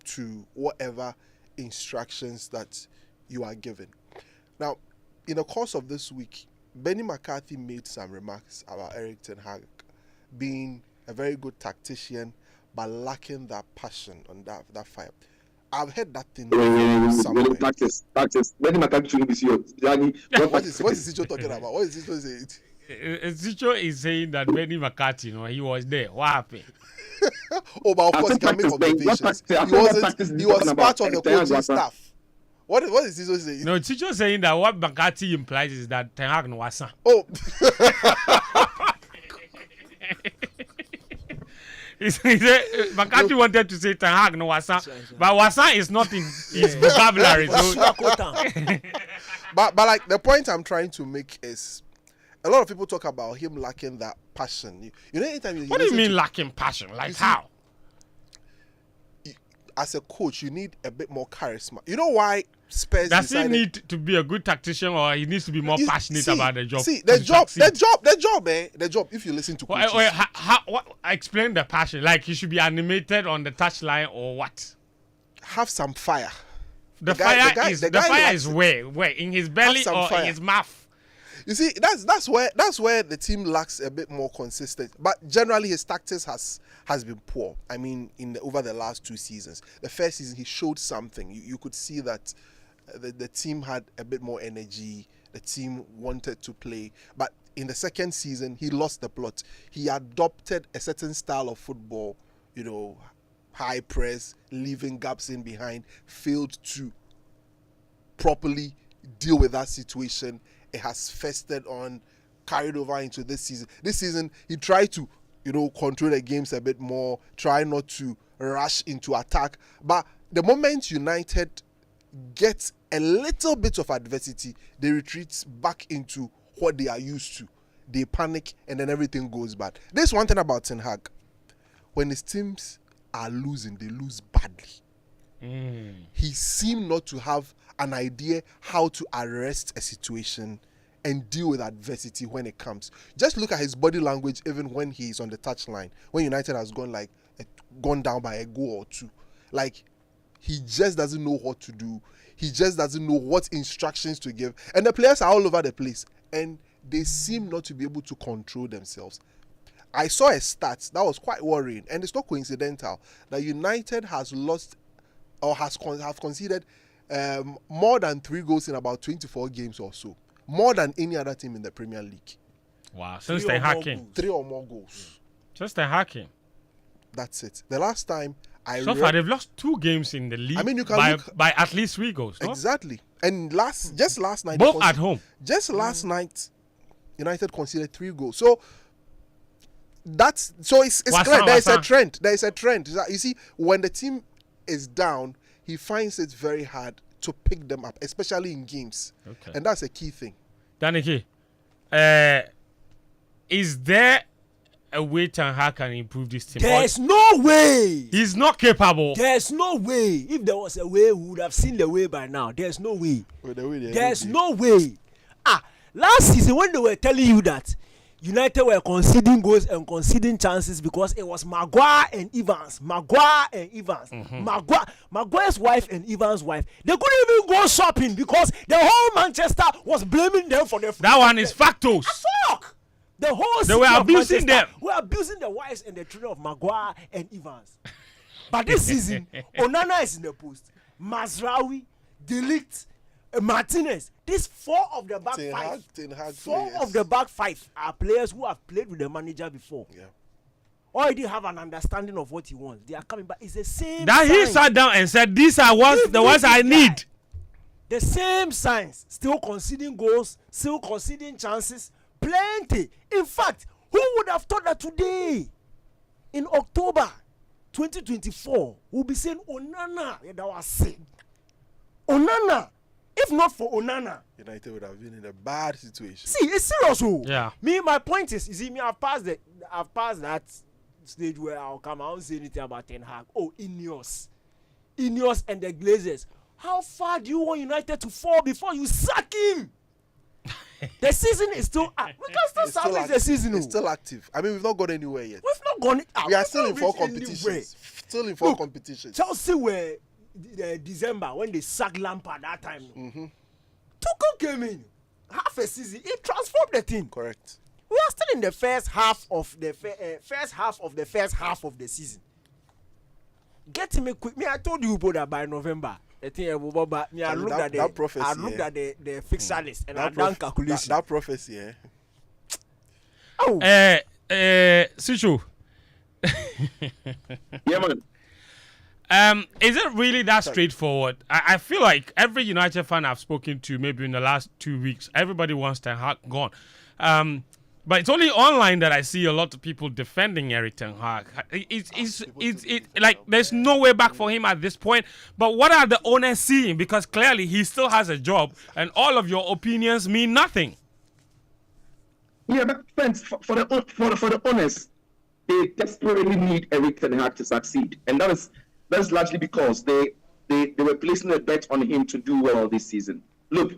to whatever instructions that you are given. Now, in the course of this week, Benny McCarthy made some remarks about Erik ten Hag being a very good tactician, but lacking that passion and that fire. I've heard that thing. Practice. Benny McCarthy shouldn't be serious. What is Zicho talking about? What is Zicho saying? Zicho is saying that Benny McCarthy, he was there. What happened? But of course, he can make observations. He was part of the coaching staff. What is Zicho saying? No, Zicho saying that what McCarthy implies is that Ten Hag no wasa. Oh. He said McCarthy wanted to say Ten Hag no wasa, but wasa is not in his vocabulary. But like, the point I'm trying to make is, a lot of people talk about him lacking that passion. Anytime what do you mean lacking passion? Like how? As a coach, you need a bit more charisma. You know why Spurs does he need to be a good tactician, or he needs to be more passionate about the job? See, the job, the job. If you listen to coaches, what explain the passion? Like, he should be animated on the touchline, or what? Have some fire. The fire is where in his belly or in his mouth? You see, that's where the team lacks a bit more consistent. But generally, his tactics has been poor. I mean, over the last 2 seasons, the first season he showed something. You could see that the team had a bit more energy. The team wanted to play. But in the second season, he lost the plot. He adopted a certain style of football. High press, leaving gaps in behind. Failed to properly deal with that situation. It has festered on, carried over into this season. This season, he tried to, control the games a bit more, try not to rush into attack. But the moment United gets a little bit of adversity, they retreat back into what they are used to. They panic, and then everything goes bad. There's one thing about Ten Hag. When his teams are losing, they lose badly. He seemed not to have an idea how to arrest a situation and deal with adversity when it comes. Just look at his body language even when he's on the touchline. When United has gone down by a goal or two. Like, he just doesn't know what to do. He just doesn't know what instructions to give. And the players are all over the place. And they seem not to be able to control themselves. I saw a stat that was quite worrying. And it's not coincidental that United has lost or have conceded more than 3 goals in about 24 games or so. More than any other team in the Premier League. Wow. Since they're hacking. 3 or more goals. Just they're hacking. That's it. The last time so far, they've lost 2 games in the league. I mean, you can by at least 3 goals. No? Exactly. And just last night. Both at home. Just last night, United conceded 3 goals. So it's clear. There is a trend. There is a trend. You see, when the team is down, he finds it very hard to pick them up, especially in games. Okay. And that's a key thing. Daniki, is there a way Ten Hag can improve this team? There's no way. He's not capable. There's no way. If there was a way, we would have seen the way by now. There's no way. There's no way. Last season when they were telling you that United were conceding goals and conceding chances because it was Maguire and Evans. Maguire's wife and Evans' wife. They couldn't even go shopping because the whole Manchester was blaming them for the. That one is factos. Fuck. The whole they were abusing them. We were abusing the wives and the children of Maguire and Evans. But this season, Onana is in the post. Mazraoui, De Ligt, Martinez. These four of the back five are players who have played with the manager before. Yeah. Already have an understanding of what he wants. They are coming back. It's the same. That sign. He sat down and said, "These are the ones I need." The same signs. Still conceding goals. Still conceding chances. Plenty. In fact, who would have thought that today, in October 2024, we'll be saying Onana? That was said. Onana. If not for Onana, United would have been in a bad situation. See, it's serious. Yeah. My point is, you see, I've passed that stage where I won't say anything about Ten Hag. Oh, Ineos and the Glazers. How far do you want United to fall before you sack him? The season is still active. We can still salvage the season. It's still active. I mean, we've not gone anywhere yet. We've not gone. We are still in 4 competitions. Still in 4 competitions. Chelsea were December when they sacked Lampard that time. Tuchel came in. Half a season, he transformed the team. Correct. We are still in the first half of the first half of the season. Get me quick. I told you that by November. I looked at the fixture list and I done calculation. That prophecy, Oh. Sichu. Yeah, man. Is it really that straightforward? I feel like every United fan I've spoken to, maybe in the last 2 weeks, everybody wants Ten Hag gone. But it's only online that I see a lot of people defending Erik Ten Hag. It's like there's no way back for him at this point. But what are the owners seeing? Because clearly he still has a job, and all of your opinions mean nothing. Yeah, but friends, for the owners, they desperately need Erik Ten Hag to succeed, and that's largely because they were placing a bet on him to do well this season. Look,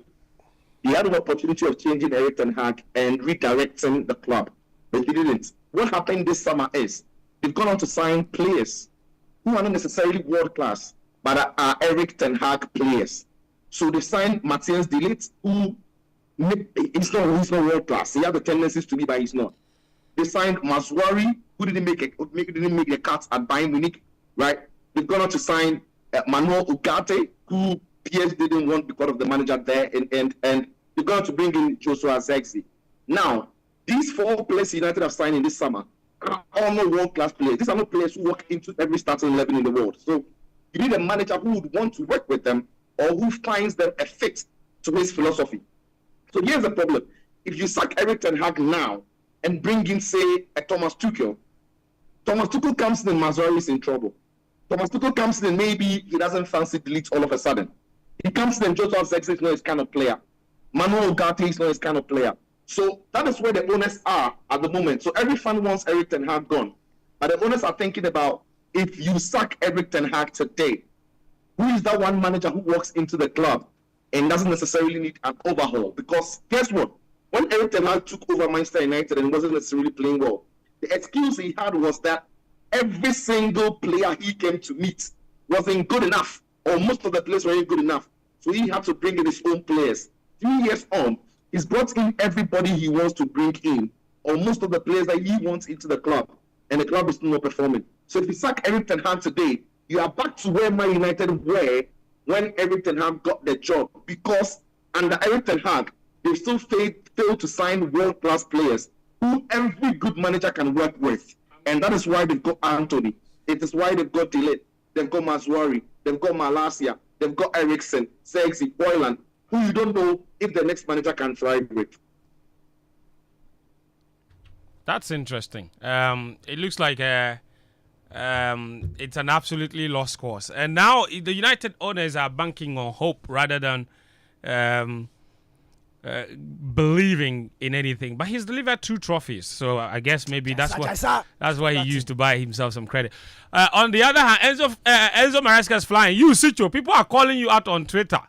they had an opportunity of changing Erik Ten Hag and redirecting the club, but they didn't. What happened this summer is they've gone on to sign players who are not necessarily world class, but are Erik Ten Hag players. So they signed Matthias De Ligt, who he's not world class. He has the tendencies to be, but he's not. They signed Mazraoui, who didn't make the cuts at Bayern Munich, right? They've gone on to sign Manuel Ugarte, who PSG didn't want because of the manager there, and they're going to bring in Joshua Zexi. Now, these 4 players United have signed in this summer are all not world-class players. These are not players who walk into every starting 11 in the world. So you need a manager who would want to work with them or who finds them a fit to his philosophy. So here's the problem. If you sack Erik Ten Hag now and bring in, say, a Thomas Tuchel comes in and Mazraoui is in trouble. Thomas Tuchel comes in and maybe he doesn't fancy De Ligt all of a sudden. He comes in and Joshua Zexi is not his kind of player. Manuel Ugarte is not his kind of player. So that is where the owners are at the moment. So every fan wants Erik Ten Hag gone. But the owners are thinking about, if you sack Erik Ten Hag today, who is that one manager who walks into the club and doesn't necessarily need an overhaul? Because guess what? When Erik Ten Hag took over Manchester United and wasn't necessarily playing well, the excuse he had was that every single player he came to meet wasn't good enough, or most of the players weren't good enough. So he had to bring in his own players. 3 years on, he's brought in everybody he wants to bring in, or most of the players that he wants into the club, and the club is still not performing. So if you sack Erik Ten Hag today, you are back to where Man United were when Erik Ten Hag got the job, because under Erik Ten Hag, they still failed to sign world-class players who every good manager can work with. And that is why they've got Anthony. It is why they've got De Ligt. They've got Mazraoui. They've got Malacia. They've got Eriksen, Zexi, Boylan, who you don't know if the next manager can thrive with. That's interesting. It looks like it's an absolutely lost cause. And now the United owners are banking on hope rather than believing in anything. But he's delivered 2 trophies, so I guess maybe that's why he used to buy himself some credit. On the other hand, Enzo Maresca is flying. You, Sicho, people are calling you out on Twitter.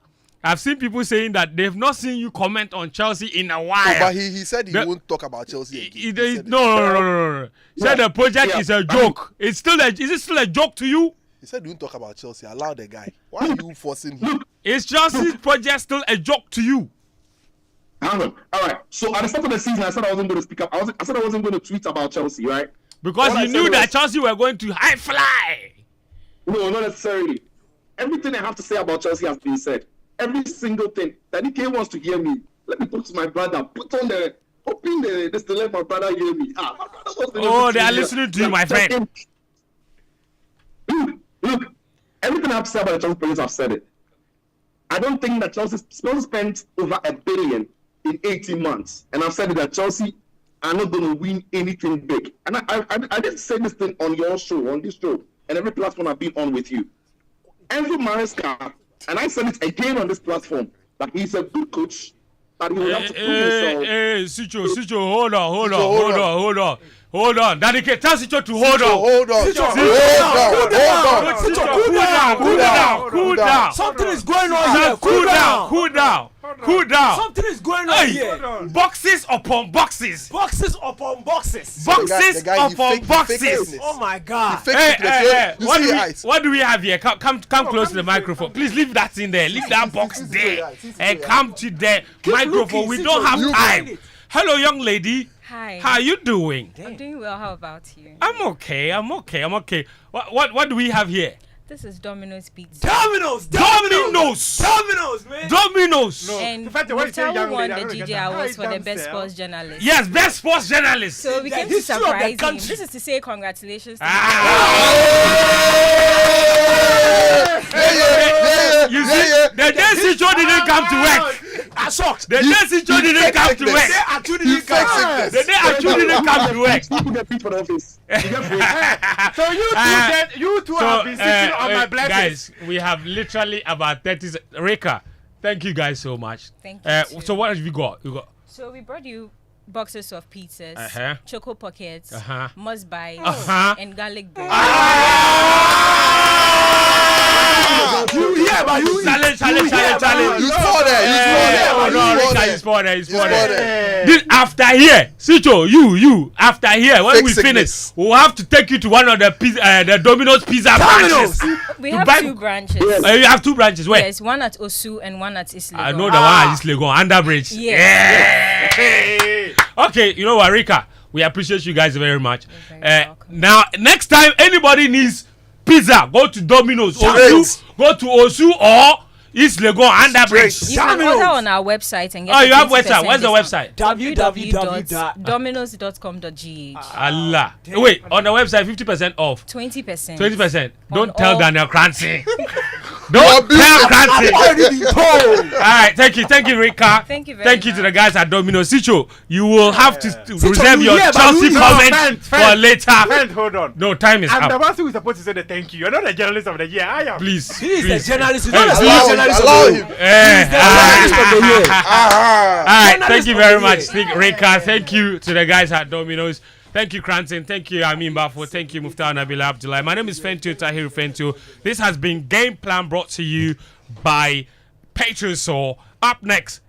I've seen people saying that they've not seen you comment on Chelsea in a while. But he said he won't talk about Chelsea again. No. He said the project is a joke. Is it still a joke to you? He said he won't talk about Chelsea. Allow the guy. Why are you forcing him? Is Chelsea's project still a joke to you? Hang on. All right. So at the start of the season, I said I wasn't going to speak up. I said I wasn't going to tweet about Chelsea, right? Because you knew that Chelsea were going to high fly. No, not necessarily. Everything I have to say about Chelsea has been said. Every single thing. Daddy K wants to hear me. Let me talk to my brother. Open this to let my brother hear me. My brother wants to they are listening to you, my friend. Look, everything I have to say about the Chelsea players, I've said it. I don't think that Chelsea spent over $1 billion in 18 months. And I've said that Chelsea are not going to win anything big. And I didn't say this thing on your show, on this show, and every platform I've been on with you. Enzo Maresca, and I said it again on this platform, that he's a good coach, that he will have to prove himself. Sicho, hold on. Daddy K, tell Sicho to hold on. Cool down. Something is going on here. Cool down. Something is going on here. Boxes upon boxes. Boxes upon boxes. Boxes upon boxes. Oh my God. What do we have here? Come close to the microphone. Please leave that in there. Leave that box there. And come to the microphone. We don't have time. Hello, young lady. Hi. How are you doing? I'm doing well. How about you? I'm okay. What do we have here? This is Domino's Pizza. Domino's, man. Domino's. No. And Mutawu won the GJ Awards for the best sports journalist. Yes, best sports journalist. So we came to surprise him. This is to say congratulations to him. You see, the day Sicho didn't come to work. I shocked. The day Sicho didn't come to work. The day Achu didn't come to work. People get paid for the office. So you two have been sitting on my blessings. Guys, we have literally about 30 seconds. Reka, thank you guys so much. Thank you. So what have you got? So we brought you boxes of pizzas, choco pockets, must buy, and garlic bread. Challenge. You sport there. After here, Sicho, you after here, when we finish, we'll have to take you to one of the Domino's pizza branches. We have 2 branches. You have 2 branches. Where? Yes, one at Osu and one at Islegon. I know the one at Islegon, under bridge. Yeah. Okay, you know what, Rika? We appreciate you guys very much. Now, next time anybody needs pizza, go to Domino's. Go to Osu or Islegon under bridge. You can order on our website and get you have website. Where's the website? www.domino's.com.gh. Allah. Wait, on the website 50% off. 20%. Don't tell Daniel Cranston. Don't tell Cranston. Alright, thank you, Rika. Thank you very much. Thank you to the guys at Domino's. Sicho, you will have to reserve your Chelsea comment for later. Hold on. No, time is up. I'm the one who is supposed to say the thank you. You're not the journalist of the year. I am. Please. He is the journalist. He's not the journalist of the year. He's the journalist of the year. Alright, thank you very much, Rika. Thank you to the guys at Domino's. Thank you, Cranston. Thank you, Amin Bafo. Thank you, Muftar Nabila Abdullah. My name is Fentio Tahir Fentio. This has been Game Plan brought to you by Patreon. Up next